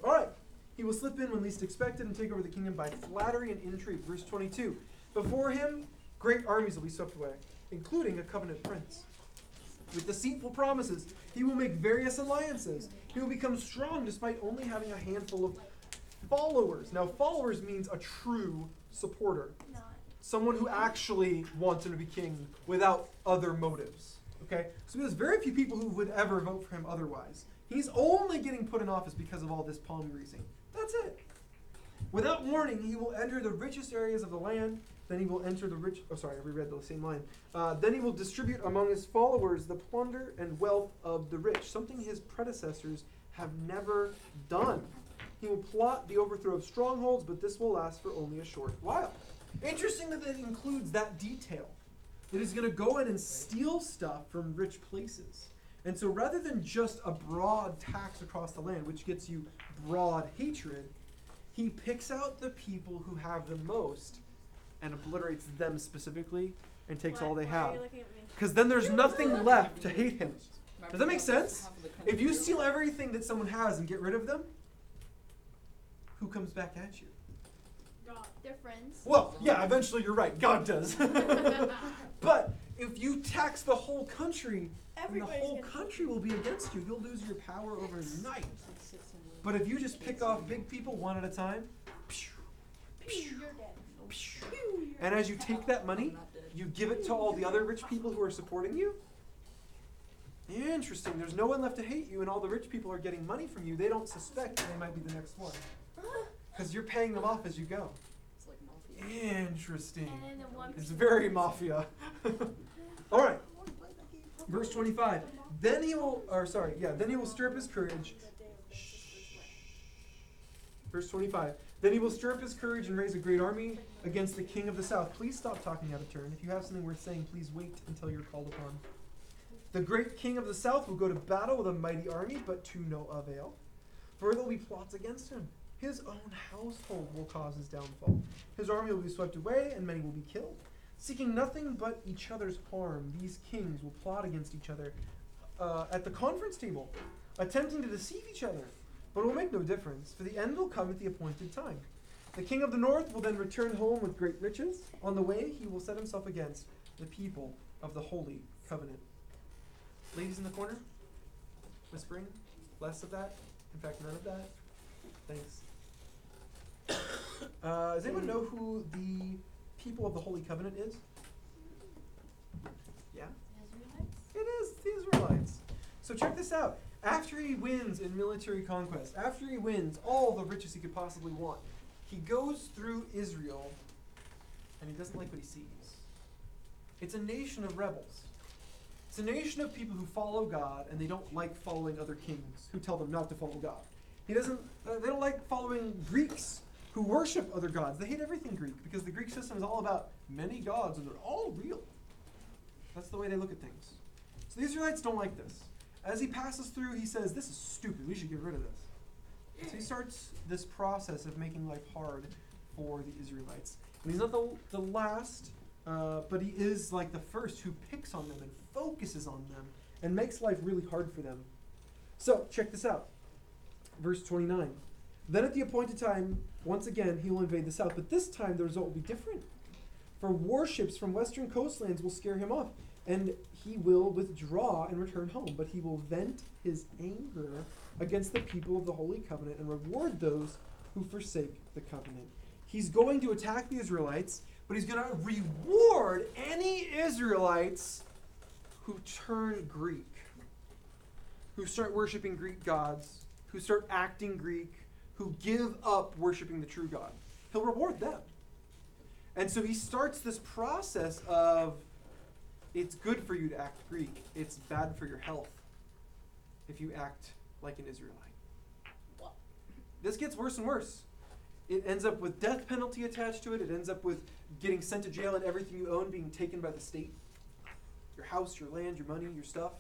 All right, he will slip in when least expected and take over the kingdom by flattery and intrigue. Verse 22, before him, great armies will be swept away, including a covenant prince. With deceitful promises, he will make various alliances. He will become strong despite only having a handful of followers. Now, followers means a true supporter. Someone who actually wants him to be king without other motives. Okay? So there's very few people who would ever vote for him otherwise. He's only getting put in office because of all this palm greasing. That's it. Without warning, he will enter the richest areas of the land. Then he will enter the rich... Oh, sorry, I reread the same line. Then he will distribute among his followers the plunder and wealth of the rich, something his predecessors have never done. He will plot the overthrow of strongholds, but this will last for only a short while. Interesting that it includes that detail. That he's going to go in and steal stuff from rich places. And so rather than just a broad tax across the land, which gets you broad hatred, he picks out the people who have the most and obliterates them specifically and takes all they have. Because then there's nothing left to hate him. Does that make sense? If you steal everything that someone has and get rid of them, who comes back at you? God. They're friends. Well, yeah, eventually you're right. God does. But If you tax the whole country, then the Everybody's whole gonna- country will be against you. You'll lose your power overnight. But if you just pick off big people one at a time, You're dead. and as you take that money, you give it to all the other rich people who are supporting you. Interesting. There's no one left to hate you, and all the rich people are getting money from you. They don't suspect that they might be the next one. Because you're paying them off as you go. It's like mafia. Interesting. And then the one It's very mafia. All right. Verse 25. Then he will stir up his courage. Verse 25. Then he will stir up his courage and raise a great army against the king of the south. Please stop talking out of turn. If you have something worth saying, please wait until you're called upon. The great king of the south will go to battle with a mighty army, but to no avail. For there will be plots against him. His own household will cause his downfall. His army will be swept away, and many will be killed. Seeking nothing but each other's harm, these kings will plot against each other at the conference table, attempting to deceive each other. But it will make no difference, for the end will come at the appointed time. The king of the north will then return home with great riches. On the way, he will set himself against the people of the Holy Covenant. Ladies in the corner, whispering, less of that. In fact, none of that. Thanks. Does anyone know who the people of the Holy Covenant is? Yeah? It is the Israelites. So check this out. After he wins in military conquest, after he wins all the riches he could possibly want, he goes through Israel and he doesn't like what he sees. It's a nation of rebels. It's a nation of people who follow God and they don't like following other kings who tell them not to follow God. They don't like following Greeks who worship other gods. They hate everything Greek because the Greek system is all about many gods and they're all real. That's the way they look at things. So the Israelites don't like this. As he passes through, he says, this is stupid. We should get rid of this. So he starts this process of making life hard for the Israelites. And he's not the last, but he is like the first who picks on them and focuses on them and makes life really hard for them. So check this out. Verse 29. Then at the appointed time, once again, he will invade the south. But this time the result will be different. For warships from western coastlands will scare him off, and he will withdraw and return home. But he will vent his anger against the people of the Holy Covenant and reward those who forsake the covenant. He's going to attack the Israelites, but he's going to reward any Israelites who turn Greek, who start worshiping Greek gods, who start acting Greek, who give up worshiping the true God. He'll reward them. And so he starts this process of, it's good for you to act Greek. It's bad for your health if you act like an Israelite. This gets worse and worse. It ends up with death penalty attached to it. It ends up with getting sent to jail and everything you own being taken by the state. Your house, your land, your money, your stuff.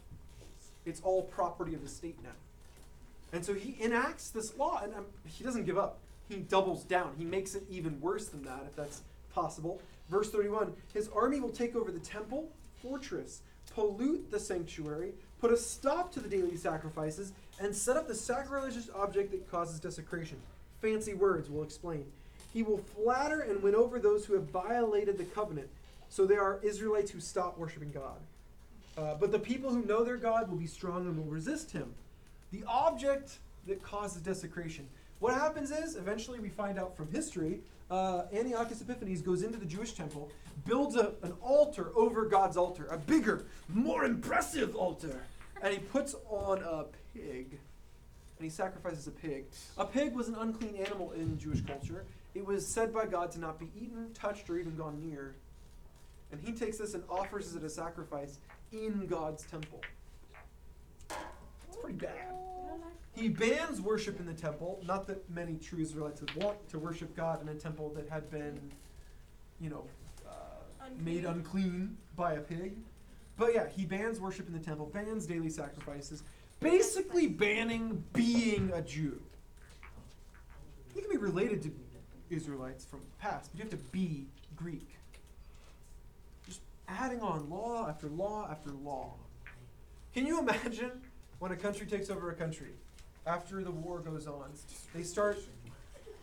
It's all property of the state now. And so he enacts this law, and he doesn't give up. He doubles down. He makes it even worse than that, if that's possible. Verse 31, his army will take over the temple, fortress, pollute the sanctuary, put a stop to the daily sacrifices, and set up the sacrilegious object that causes desecration. Fancy words, we'll explain. He will flatter and win over those who have violated the covenant. So there are Israelites who stop worshiping God. But the people who know their God will be strong and will resist him. The object that causes desecration. What happens is, eventually we find out from history, Antiochus Epiphanes goes into the Jewish temple, builds an altar over God's altar, a bigger, more impressive altar, and he puts on a pig, and he sacrifices a pig. A pig was an unclean animal in Jewish culture. It was said by God to not be eaten, touched, or even gone near. And he takes this and offers it as a sacrifice in God's temple. It's pretty bad. He bans worship in the temple. Not that many true Israelites would want to worship God in a temple that had been, made unclean by a pig. But yeah, he bans worship in the temple, bans daily sacrifices, basically banning being a Jew. You can be related to Israelites from the past, but you have to be Greek. Just adding on law after law after law. Can you imagine when a country takes over a country? After the war goes on, they start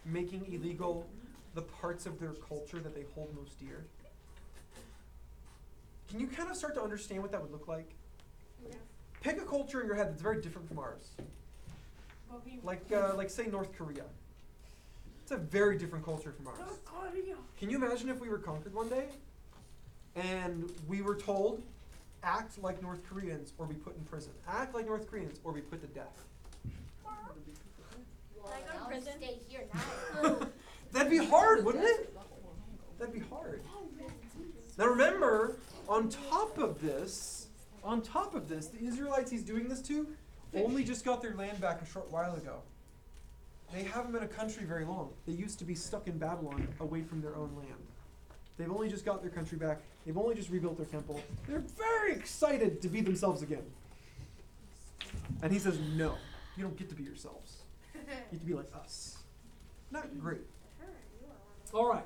making illegal the parts of their culture that they hold most dear. Can you kind of start to understand what that would look like? Yeah. Pick a culture in your head that's very different from ours. Like say North Korea. It's a very different culture from ours. Can you imagine if we were conquered one day and we were told, act like North Koreans or be put in prison. Act like North Koreans or be put to death. Well, Can I go to I'll prison? stay here now. That'd be hard, wouldn't it? That'd be hard. Now remember, on top of this, the Israelites he's doing this to only just got their land back a short while ago. They haven't been a country very long. They used to be stuck in Babylon, away from their own land. They've only just got their country back. They've only just rebuilt their temple. They're very excited to be themselves again. And he says, no, you don't get to be yourselves. You get to be like us. Not great. All right.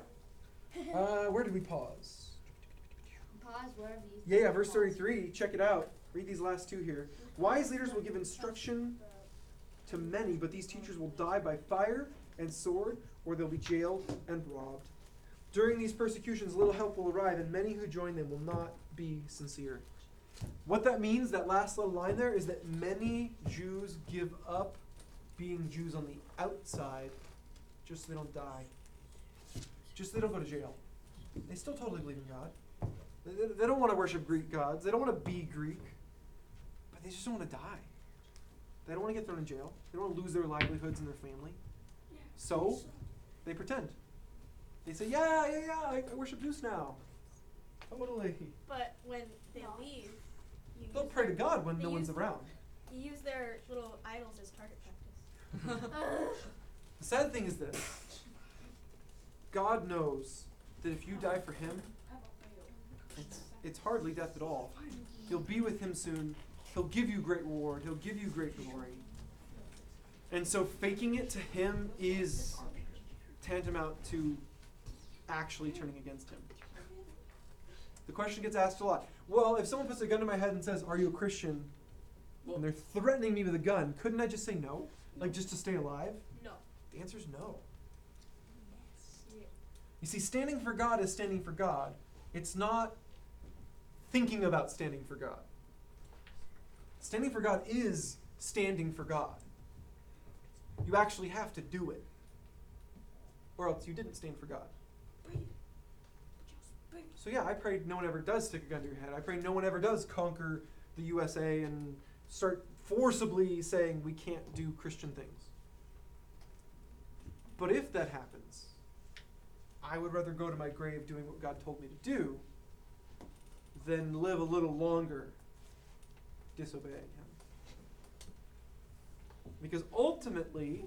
Where did we pause? Pause wherever you Yeah, verse 33. Check it out. Read these last two here. Wise leaders will give instruction to many, but these teachers will die by fire and sword, or they'll be jailed and robbed. During these persecutions, little help will arrive, and many who join them will not be sincere. What that means, that last little line there, is that many Jews give up being Jews on the outside just so they don't die. Just so they don't go to jail. They still totally believe in God. They don't want to worship Greek gods. They don't want to be Greek. But they just don't want to die. They don't want to get thrown in jail. They don't want to lose their livelihoods and their family. So, they pretend. They say, yeah, I worship Zeus now. Totally. But when they leave, They'll pray to God when no one's around. you use their little idols as target practice. The sad thing is this. God knows that if you die for him, it's hardly death at all. You'll be with him soon. He'll give you great reward. He'll give you great glory. And so faking it to him is tantamount to actually turning against him. The question gets asked a lot. Well, if someone puts a gun to my head and says, are you a Christian? And they're threatening me with a gun, couldn't I just say no? Like just to stay alive? No. The answer is no. You see, standing for God is standing for God. It's not thinking about standing for God. Standing for God is standing for God. You actually have to do it. Or else you didn't stand for God. So yeah, I pray no one ever does stick a gun to your head. I pray no one ever does conquer the USA and start forcibly saying we can't do Christian things. But if that happens, I would rather go to my grave doing what God told me to do than live a little longer disobeying him. Because ultimately,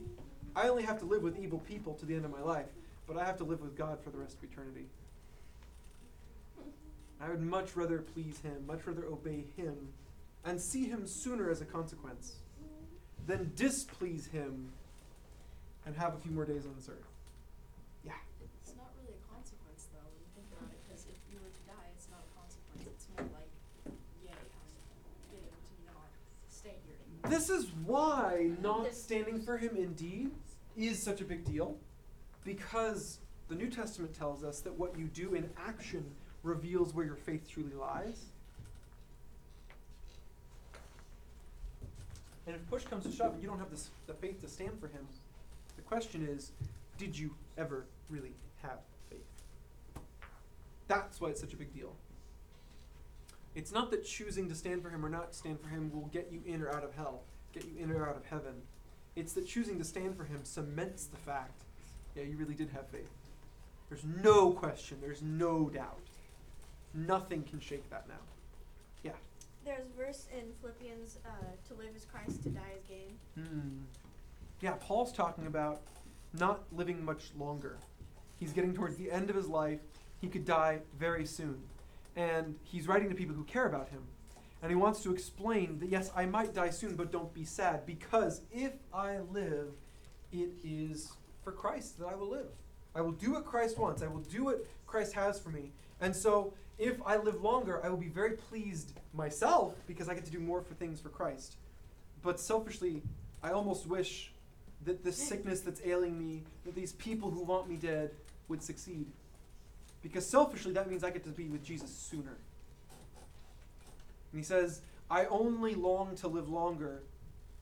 I only have to live with evil people to the end of my life, but I have to live with God for the rest of eternity. I would much rather please him, much rather obey him, and see him sooner as a consequence than displease him and have a few more days on this earth. Yeah. It's not really a consequence, though, when you think about it, because if you were to die, it's not a consequence. It's more like, yay, I'm getting to not stay here anymore. This is why not standing for him indeed is such a big deal, because the New Testament tells us that what you do in action reveals where your faith truly lies. And if push comes to shove and you don't have the faith to stand for him, the question is, did you ever really have faith? That's why it's such a big deal. It's not that choosing to stand for him or not stand for him will get you in or out of hell, get you in or out of heaven. It's that choosing to stand for him cements the fact, yeah, you really did have faith. There's no question, there's no doubt. Nothing can shake that now. Yeah. There's a verse in Philippians, to live is Christ, to die is gain. Yeah, Paul's talking about not living much longer. He's getting towards the end of his life. He could die very soon. And he's writing to people who care about him. And he wants to explain that, yes, I might die soon, but don't be sad, because if I live, it is for Christ that I will live. I will do what Christ wants. I will do what Christ has for me. And so if I live longer, I will be very pleased myself because I get to do more for things for Christ. But selfishly, I almost wish that this sickness that's ailing me, that these people who want me dead would succeed. Because selfishly, that means I get to be with Jesus sooner. And he says, I only long to live longer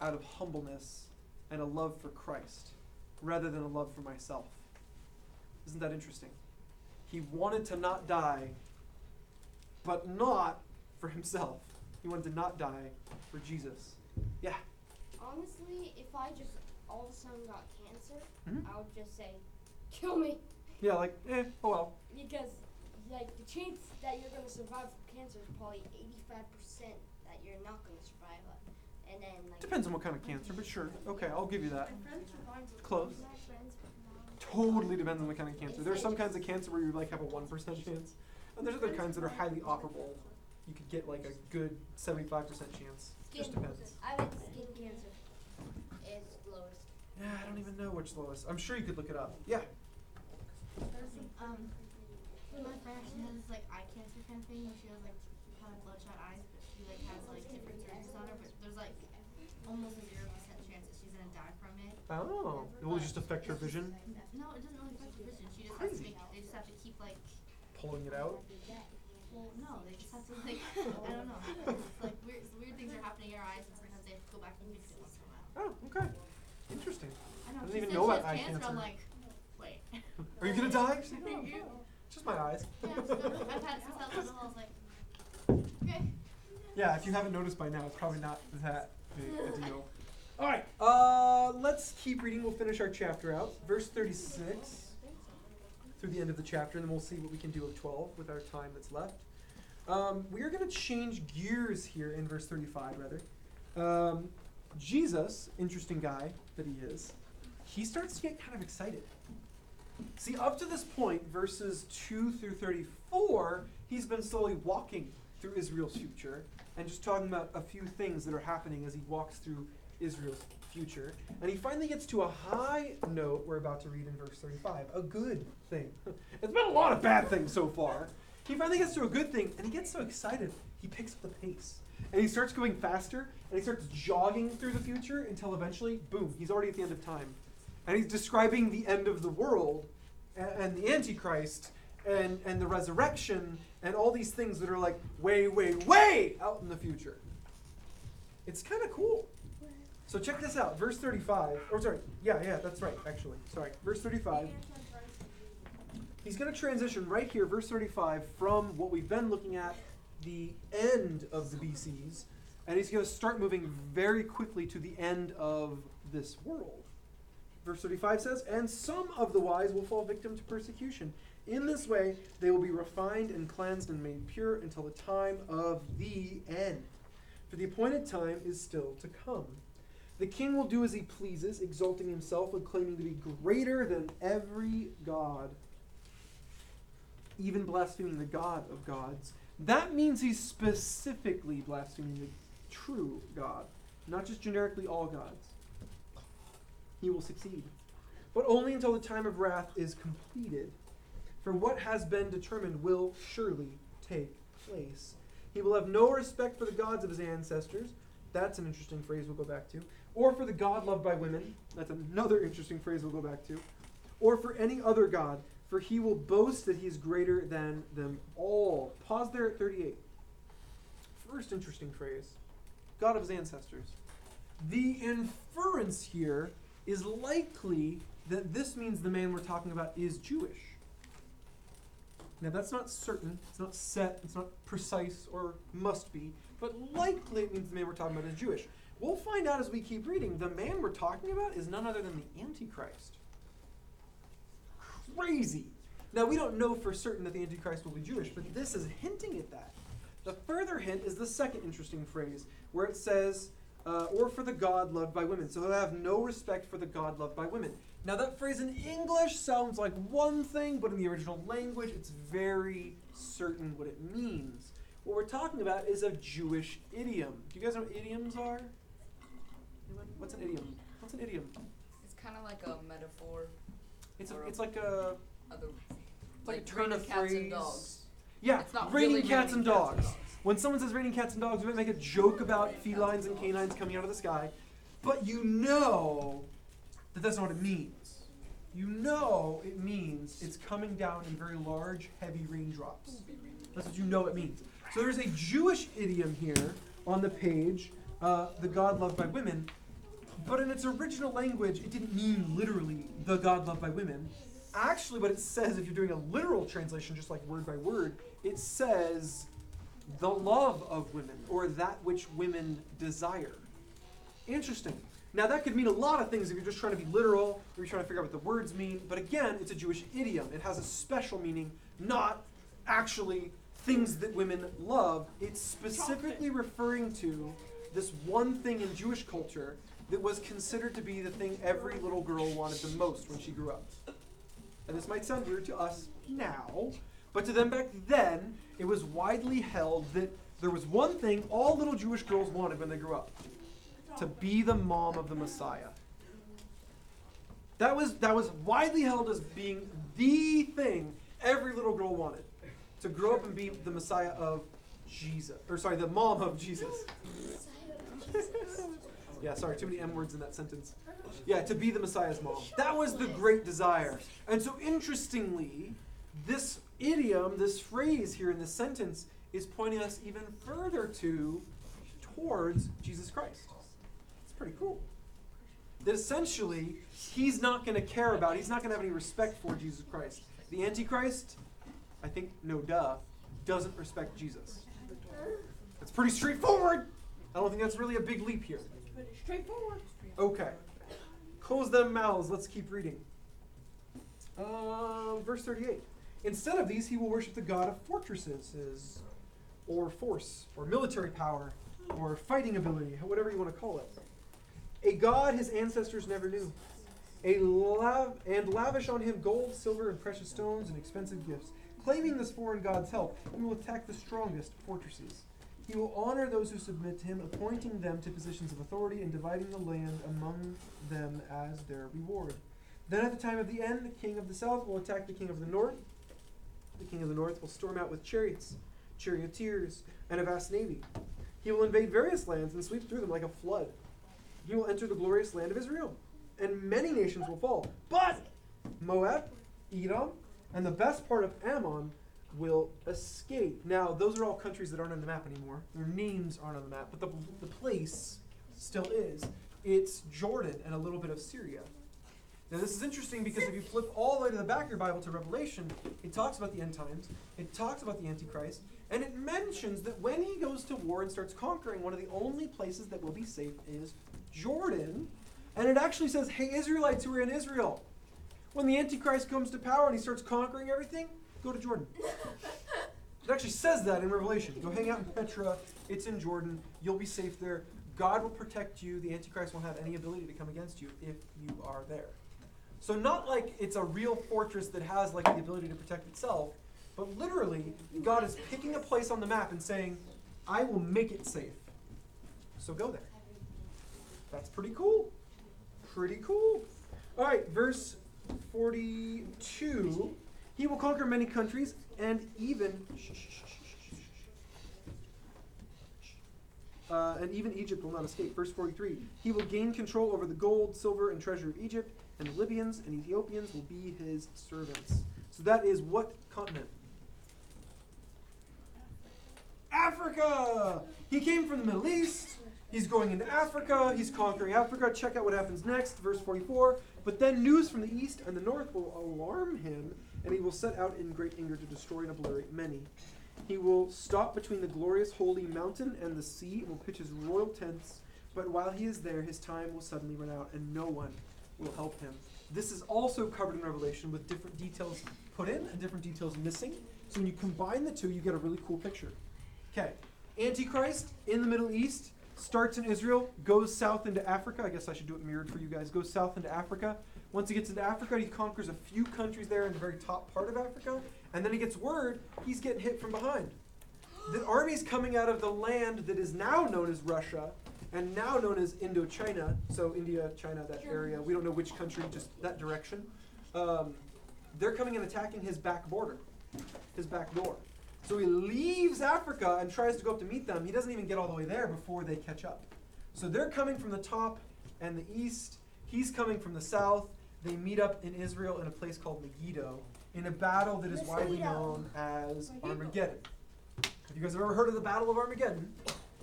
out of humbleness and a love for Christ, rather than a love for myself. Isn't that interesting? He wanted to not die, but not for himself. He wanted to not die for Jesus. Yeah. Honestly, if I just all of a sudden got cancer, Mhm. I would just say, kill me. Yeah, like, oh well. Because, like, the chance that you're going to survive from cancer is probably 85% that you're not going to survive it. And then, like... Depends on what kind of cancer, but sure. Okay, I'll give you that. My friend survives with Close. My friends, Totally depends on the kind of cancer. There's some kinds of cancer where you like have a 1% chance, and there's other kinds that are highly operable. You could get like a good 75% chance. Just depends. I bet skin cancer is lowest. Yeah, I don't even know which lowest. I'm sure you could look it up. Yeah. My friend actually has this like eye cancer kind of thing where she has like kind of bloodshot eyes, but she like has like different surgeries on her, but there's like almost a 0% chance that she's gonna die from it. Oh, it will just affect her vision, No, it doesn't really affect her vision. She just Crazy. they just have to keep like, pulling it out. well, no, they just have to like, I don't know. It's like weird things are happening in her eyes, and sometimes they have to go back and fix it once in a while. Oh, okay. Interesting. I know. I didn't She even said know she about has eye cancer. cancer. I'm like, wait. Are you gonna die? She's like, "No, You? no, just my eyes. Yeah, I've had it since I was little. I was like, okay. Yeah, if you haven't noticed by now, it's probably not that big a deal. All right, let's keep reading. We'll finish our chapter out. Verse 36 through the end of the chapter, and then we'll see what we can do with 12 with our time that's left. We are going to change gears here in verse 35, rather. Jesus, interesting guy that he is, he starts to get kind of excited. See, up to this point, verses 2 through 34, he's been slowly walking through Israel's future and just talking about a few things that are happening as he walks through Israel's future. And he finally gets to a high note we're about to read in verse 35, a good thing. It's been a lot of bad things so far. He finally gets to a good thing, and he gets so excited, he picks up the pace. And he starts going faster, and he starts jogging through the future until eventually, boom, he's already at the end of time. And he's describing the end of the world and the Antichrist and the resurrection and all these things that are like way, way, way out in the future. It's kind of cool. So check this out. Verse 35. Oh, sorry. Yeah, that's right, actually. Sorry. Verse 35. He's going to transition right here, verse 35, from what we've been looking at, the end of the BCs, and he's going to start moving very quickly to the end of this world. Verse 35 says, and some of the wise will fall victim to persecution. In this way, they will be refined and cleansed and made pure until the time of the end. For the appointed time is still to come. The king will do as he pleases, exalting himself and claiming to be greater than every god, even blaspheming the God of gods. That means he's specifically blaspheming the true God, not just generically all gods. He will succeed, but only until the time of wrath is completed. For what has been determined will surely take place. He will have no respect for the gods of his ancestors. That's an interesting phrase we'll go back to. Or for the God loved by women. That's another interesting phrase we'll go back to. Or for any other god, for he will boast that he is greater than them all. Pause there at 38. First interesting phrase. God of his ancestors. The inference here is likely that this means the man we're talking about is Jewish. Now that's not certain, it's not set, it's not precise or must be, but likely it means the man we're talking about is Jewish. We'll find out as we keep reading, the man we're talking about is none other than the Antichrist. Crazy. Now we don't know for certain that the Antichrist will be Jewish, but this is hinting at that. The further hint is the second interesting phrase, where it says, or for the God loved by women. So they'll have no respect for the God loved by women. Now that phrase in English sounds like one thing, but in the original language, it's very certain what it means. What we're talking about is a Jewish idiom. Do you guys know what idioms are? Anyone? What's an idiom? What's an idiom? It's kind of like a metaphor. It's Or like a Other, like like a turn raining of cats phrase. and dogs. Yeah, It's not raining really cats and raining cats and dogs. dogs. When someone says raining cats and dogs, we might make a joke about felines and canines coming out of the sky, but you know that that's not what it means. You know it means it's coming down in very large, heavy raindrops. That's what you know it means. So there's a Jewish idiom here on the page, the God loved by women. But in its original language, it didn't mean literally the God loved by women. Actually, what it says, if you're doing a literal translation, just like word by word, it says the love of women, or that which women desire. Interesting. Now, that could mean a lot of things if you're just trying to be literal, or you're trying to figure out what the words mean. But again, it's a Jewish idiom. It has a special meaning, not actually things that women love. It's specifically referring to this one thing in Jewish culture that was considered to be the thing every little girl wanted the most when she grew up. And this might sound weird to us now, but to them back then, it was widely held that there was one thing all little Jewish girls wanted when they grew up: to be the mom of the Messiah. That was widely held as being the thing every little girl wanted: to grow up and be the Messiah of Jesus, the mom of Jesus. Yeah, sorry, too many M words in that sentence. Yeah, to be the Messiah's mom. That was the great desire. And so interestingly, this idiom, this phrase here in this sentence, is pointing us even further towards Jesus Christ. It's pretty cool. That essentially, he's not going to care about, he's not going to have any respect for Jesus Christ. The Antichrist, I think, no duh, doesn't respect Jesus. It's pretty straightforward. I don't think that's really a big leap here. Straightforward. Okay. Close them mouths. Let's keep reading. Verse 38. Instead of these, he will worship the god of fortresses, or force, or military power, or fighting ability, whatever you want to call it. A god his ancestors never knew. And lavish on him gold, silver, and precious stones, and expensive gifts. Claiming this foreign god's help, he will attack the strongest fortresses. He will honor those who submit to him, appointing them to positions of authority and dividing the land among them as their reward. Then at the time of the end, the king of the south will attack the king of the north. The king of the north will storm out with chariots, charioteers, and a vast navy. He will invade various lands and sweep through them like a flood. He will enter the glorious land of Israel, and many nations will fall. But Moab, Edom, and the best part of Ammon will escape. Now, those are all countries that aren't on the map anymore. Their names aren't on the map, but the place still is. It's Jordan and a little bit of Syria. Now, this is interesting because if you flip all the way to the back of your Bible to Revelation, it talks about the end times, it talks about the Antichrist, and it mentions that when he goes to war and starts conquering, one of the only places that will be safe is Jordan. And it actually says, hey, Israelites who are in Israel, when the Antichrist comes to power and he starts conquering everything, go to Jordan. It actually says that in Revelation. Go hang out in Petra. It's in Jordan. You'll be safe there. God will protect you. The Antichrist won't have any ability to come against you if you are there. So not like it's a real fortress that has like the ability to protect itself, but literally God is picking a place on the map and saying, I will make it safe. So go there. That's pretty cool. Pretty cool. All right, verse 42. He will conquer many countries and even Egypt will not escape. Verse 43. He will gain control over the gold, silver, and treasure of Egypt, and the Libyans and Ethiopians will be his servants. So that is what continent? Africa! He came from the Middle East. He's going into Africa. He's conquering Africa. Check out what happens next. Verse 44. But then news from the east and the north will alarm him, and he will set out in great anger to destroy and obliterate many. He will stop between the glorious holy mountain and the sea and will pitch his royal tents. But while he is there, his time will suddenly run out, and no one will help him. This is also covered in Revelation with different details put in and different details missing. So when you combine the two, you get a really cool picture. Okay, Antichrist in the Middle East starts in Israel, goes south into Africa. I guess I should do it mirrored for you guys. Goes south into Africa. Once he gets into Africa, he conquers a few countries there in the very top part of Africa. And then he gets word he's getting hit from behind. The army's coming out of the land that is now known as Russia and now known as Indochina. So India, China, that area. We don't know which country, just that direction. They're coming and attacking his back border, his back door. So he leaves Africa and tries to go up to meet them. He doesn't even get all the way there before they catch up. So they're coming from the top and the east. He's coming from the south. They meet up in Israel in a place called Megiddo in a battle that is widely known as Armageddon. Have You guys have ever heard of the Battle of Armageddon?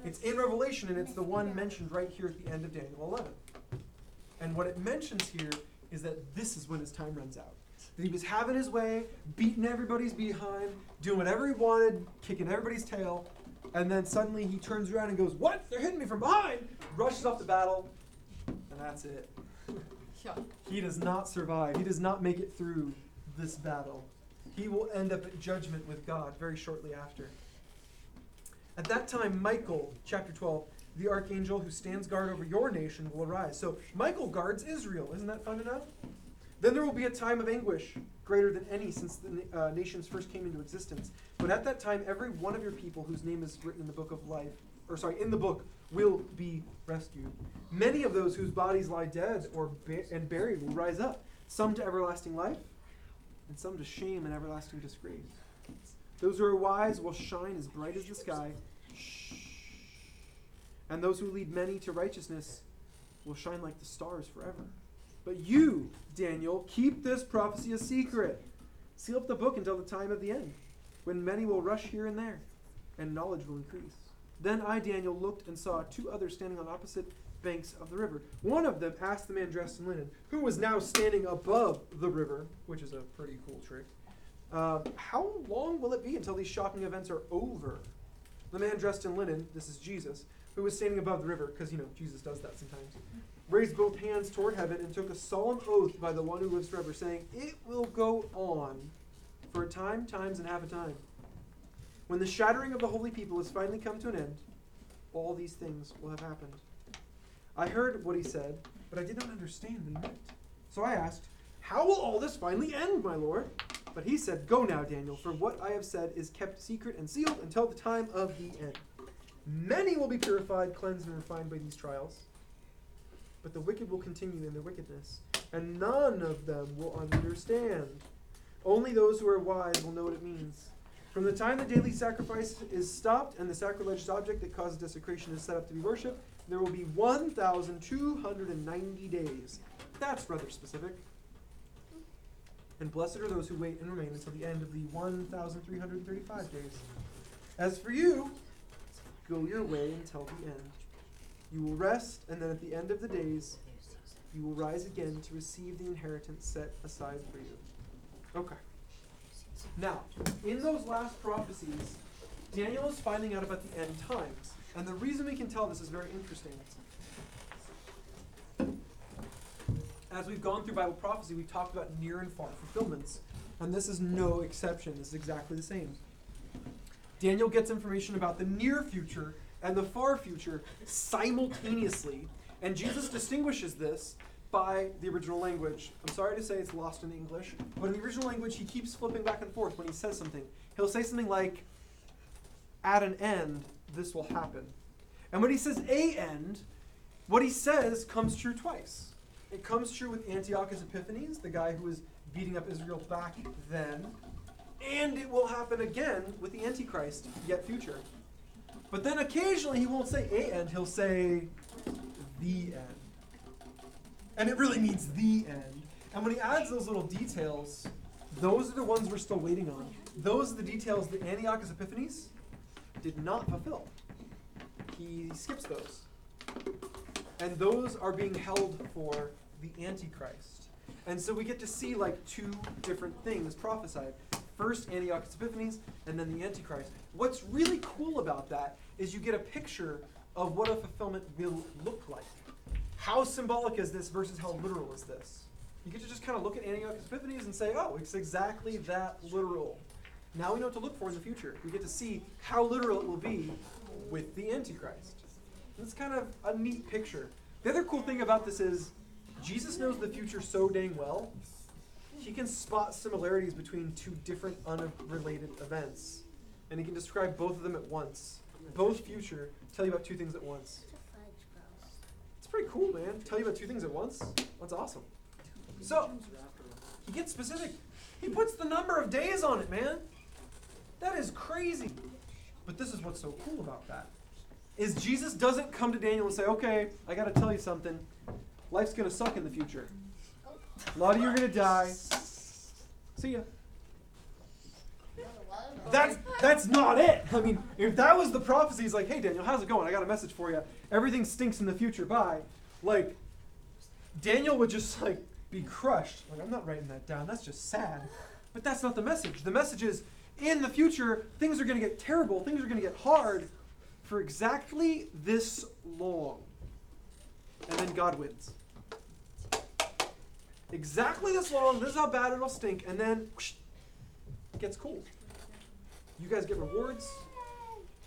It's in Revelation, and it's the one mentioned right here at the end of Daniel 11. And what it mentions here is that this is when his time runs out. That he was having his way, beating everybody's behind, doing whatever he wanted, kicking everybody's tail, and then suddenly he turns around and goes, "What? They're hitting me from behind!" Rushes off the battle, and that's it. He does not survive. He does not make it through this battle. He will end up at judgment with God very shortly after. At that time, Michael, chapter 12, the archangel who stands guard over your nation, will arise. So Michael guards Israel. Isn't that fun to know? Then there will be a time of anguish, greater than any since the nations first came into existence. But at that time, every one of your people whose name is written in the book of life, in the book, will be rescued. Many of those whose bodies lie dead and buried will rise up, some to everlasting life, and some to shame and everlasting disgrace. Those who are wise will shine as bright as the sky, and those who lead many to righteousness will shine like the stars forever. But you, Daniel, keep this prophecy a secret. Seal up the book until the time of the end, when many will rush here and there, and knowledge will increase. Then I, Daniel, looked and saw two others standing on opposite banks of the river. One of them asked the man dressed in linen, who was now standing above the river, which is a pretty cool trick, how long will it be until these shocking events are over? The man dressed in linen, this is Jesus, who was standing above the river, because, Jesus does that sometimes, raised both hands toward heaven and took a solemn oath by the one who lives forever, saying, "It will go on for a time, times, and half a time. When the shattering of the holy people has finally come to an end, all these things will have happened." I heard what he said, but I did not understand what he meant. So I asked, "How will all this finally end, my lord?" But he said, "Go now, Daniel, for what I have said is kept secret and sealed until the time of the end. Many will be purified, cleansed, and refined by these trials. But the wicked will continue in their wickedness, and none of them will understand. Only those who are wise will know what it means. From the time the daily sacrifice is stopped and the sacrilegious object that causes desecration is set up to be worshipped, there will be 1,290 days. That's rather specific. And blessed are those who wait and remain until the end of the 1,335 days. As for you, go your way until the end. You will rest, and then at the end of the days, you will rise again to receive the inheritance set aside for you." Okay. Now, in those last prophecies, Daniel is finding out about the end times. And the reason we can tell this is very interesting. As we've gone through Bible prophecy, we've talked about near and far fulfillments. And this is no exception. This is exactly the same. Daniel gets information about the near future and the far future simultaneously. And Jesus distinguishes this by the original language. I'm sorry to say it's lost in English, but in the original language, he keeps flipping back and forth when he says something. He'll say something like, "At an end, this will happen." And when he says "a end," what he says comes true twice. It comes true with Antiochus Epiphanes, the guy who was beating up Israel back then, and it will happen again with the Antichrist, yet future. But then occasionally he won't say "a end," he'll say "the end." And it really means the end. And when he adds those little details, those are the ones we're still waiting on. Those are the details that Antiochus Epiphanes did not fulfill. He skips those. And those are being held for the Antichrist. And so we get to see two different things prophesied. First Antiochus Epiphanes, and then the Antichrist. What's really cool about that is you get a picture of what a fulfillment will look like. How symbolic is this versus how literal is this? You get to just kind of look at Antiochus Epiphanes and say, oh, it's exactly that literal. Now we know what to look for in the future. We get to see how literal it will be with the Antichrist. It's kind of a neat picture. The other cool thing about this is Jesus knows the future so dang well, he can spot similarities between two different unrelated events. And he can describe both of them at once. Both future tell you about two things at once. It's pretty cool, man. Tell you about two things at once? That's awesome. So, he gets specific. He puts the number of days on it, man. That is crazy. But this is what's so cool about that. Is Jesus doesn't come to Daniel and say, okay, I got to tell you something. Life's going to suck in the future. A lot of you are going to die. See ya. A lot of That's not it. I mean, if that was the prophecy, he's like, hey, Daniel, how's it going? I got a message for you. Everything stinks in the future. Bye. Like, Daniel would just, like, be crushed. Like, I'm not writing that down. That's just sad. But that's not the message. The message is, in the future, things are going to get terrible. Things are going to get hard for exactly this long. And then God wins. Exactly this long. This is how bad it'll stink. And then whoosh, it gets cool. You guys get rewards.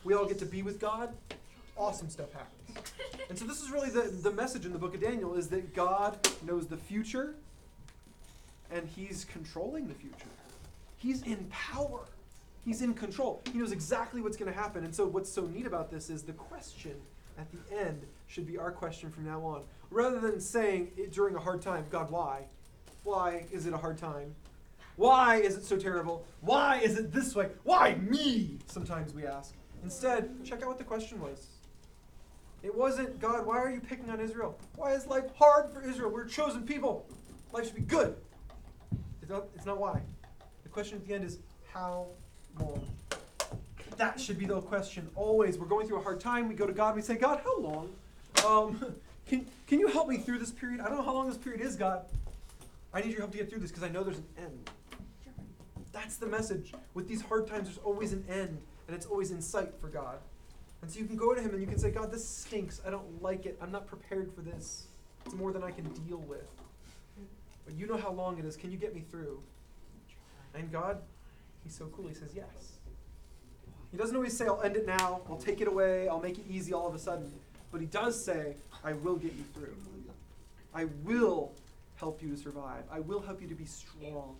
We all get to be with God. Awesome stuff happens. And so this is really the message in the book of Daniel, is that God knows the future and he's controlling the future. He's in power. He's in control. He knows exactly what's going to happen. And so what's so neat about this is the question at the end should be our question from now on. Rather than saying it during a hard time, God, why? Why is it a hard time? Why is it so terrible? Why is it this way? Why me? Sometimes we ask. Instead, check out what the question was. It wasn't, God, why are you picking on Israel? Why is life hard for Israel? We're chosen people. Life should be good. It's not why. The question at the end is, how long? That should be the question always. We're going through a hard time. We go to God and we say, God, how long? Can you help me through this period? I don't know how long this period is, God. I need your help to get through this because I know there's an end. That's the message. With these hard times, there's always an end, and it's always in sight for God. And so you can go to him and you can say, God, this stinks. I don't like it. I'm not prepared for this. It's more than I can deal with. But you know how long it is. Can you get me through? And God, he's so cool. He says yes. He doesn't always say, I'll end it now. I'll take it away. I'll make it easy all of a sudden. But he does say, I will get you through. I will help you to survive. I will help you to be strong.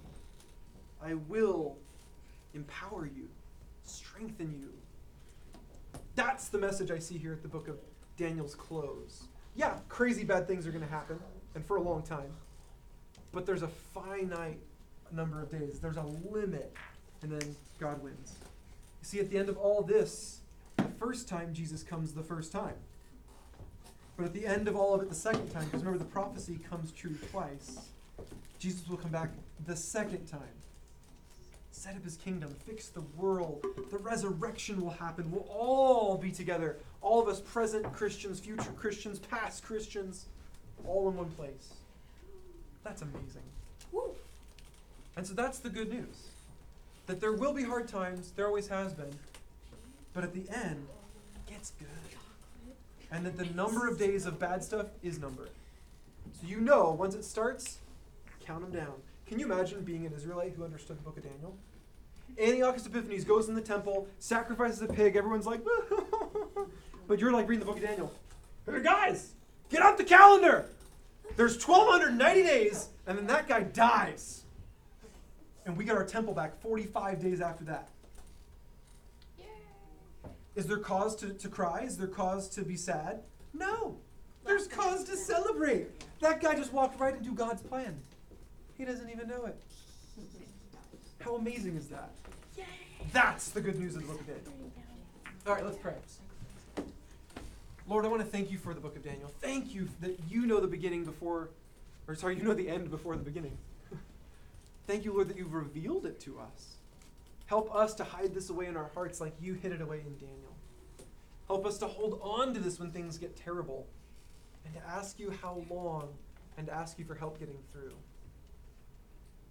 I will empower you, strengthen you. That's the message I see here at the book of Daniel's close. Yeah, crazy bad things are going to happen, and for a long time. But there's a finite number of days. There's a limit, and then God wins. You see, at the end of all this, the first time Jesus comes the first time. But at the end of all of it the second time, because remember the prophecy comes true twice, Jesus will come back the second time. Set up his kingdom, fix the world. The resurrection will happen. We'll all be together. All of us present Christians, future Christians, past Christians, all in one place. That's amazing. Woo. And so that's the good news. That there will be hard times, there always has been, but at the end, it gets good. And that the number of days of bad stuff is numbered. So you know, once it starts, count them down. Can you imagine being an Israelite who understood the book of Daniel? Antiochus Epiphanes goes in the temple, sacrifices a pig, everyone's like, but you're like reading the book of Daniel. Hey guys, get out the calendar! There's 1,290 days, and then that guy dies. And we get our temple back 45 days after that. Is there cause to cry? Is there cause to be sad? No. There's cause to celebrate. That guy just walked right into God's plan. He doesn't even know it. How amazing is that? That's the good news of the book of Daniel. All right, let's pray. Lord, I want to thank you for the book of Daniel. Thank you that you know the beginning before, you know the end before the beginning. Thank you, Lord, that you've revealed it to us. Help us to hide this away in our hearts like you hid it away in Daniel. Help us to hold on to this when things get terrible and to ask you how long and to ask you for help getting through.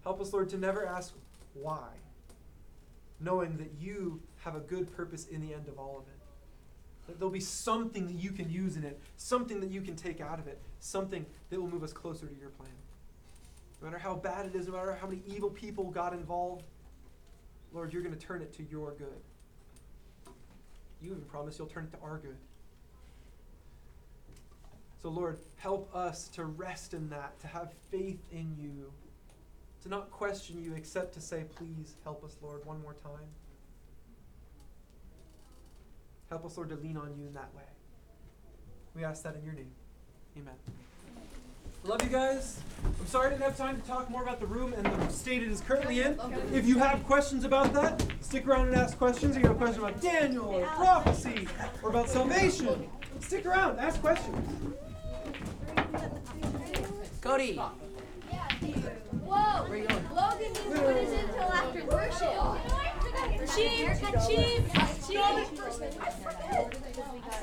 Help us, Lord, to never ask why, knowing that you have a good purpose in the end of all of it. That there'll be something that you can use in it, something that you can take out of it, something that will move us closer to your plan. No matter how bad it is, no matter how many evil people got involved, Lord, you're going to turn it to your good. You even promise you'll turn it to our good. So, Lord, help us to rest in that, to have faith in you, to not question you except to say, please help us, Lord, one more time. Help us, Lord, to lean on you in that way. We ask that in your name. Amen. Love you guys. I'm sorry I didn't have time to talk more about the room and the state it is currently in. If you have questions about that, stick around and ask questions. If you have a question about Daniel or prophecy or about salvation, stick around, ask questions. Cody. Whoa! Where are you going? Logan didn't put his in until after worship.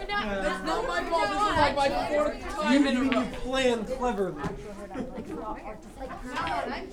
It's not my fault. This is like my fourth time in a row. You plan cleverly. Like,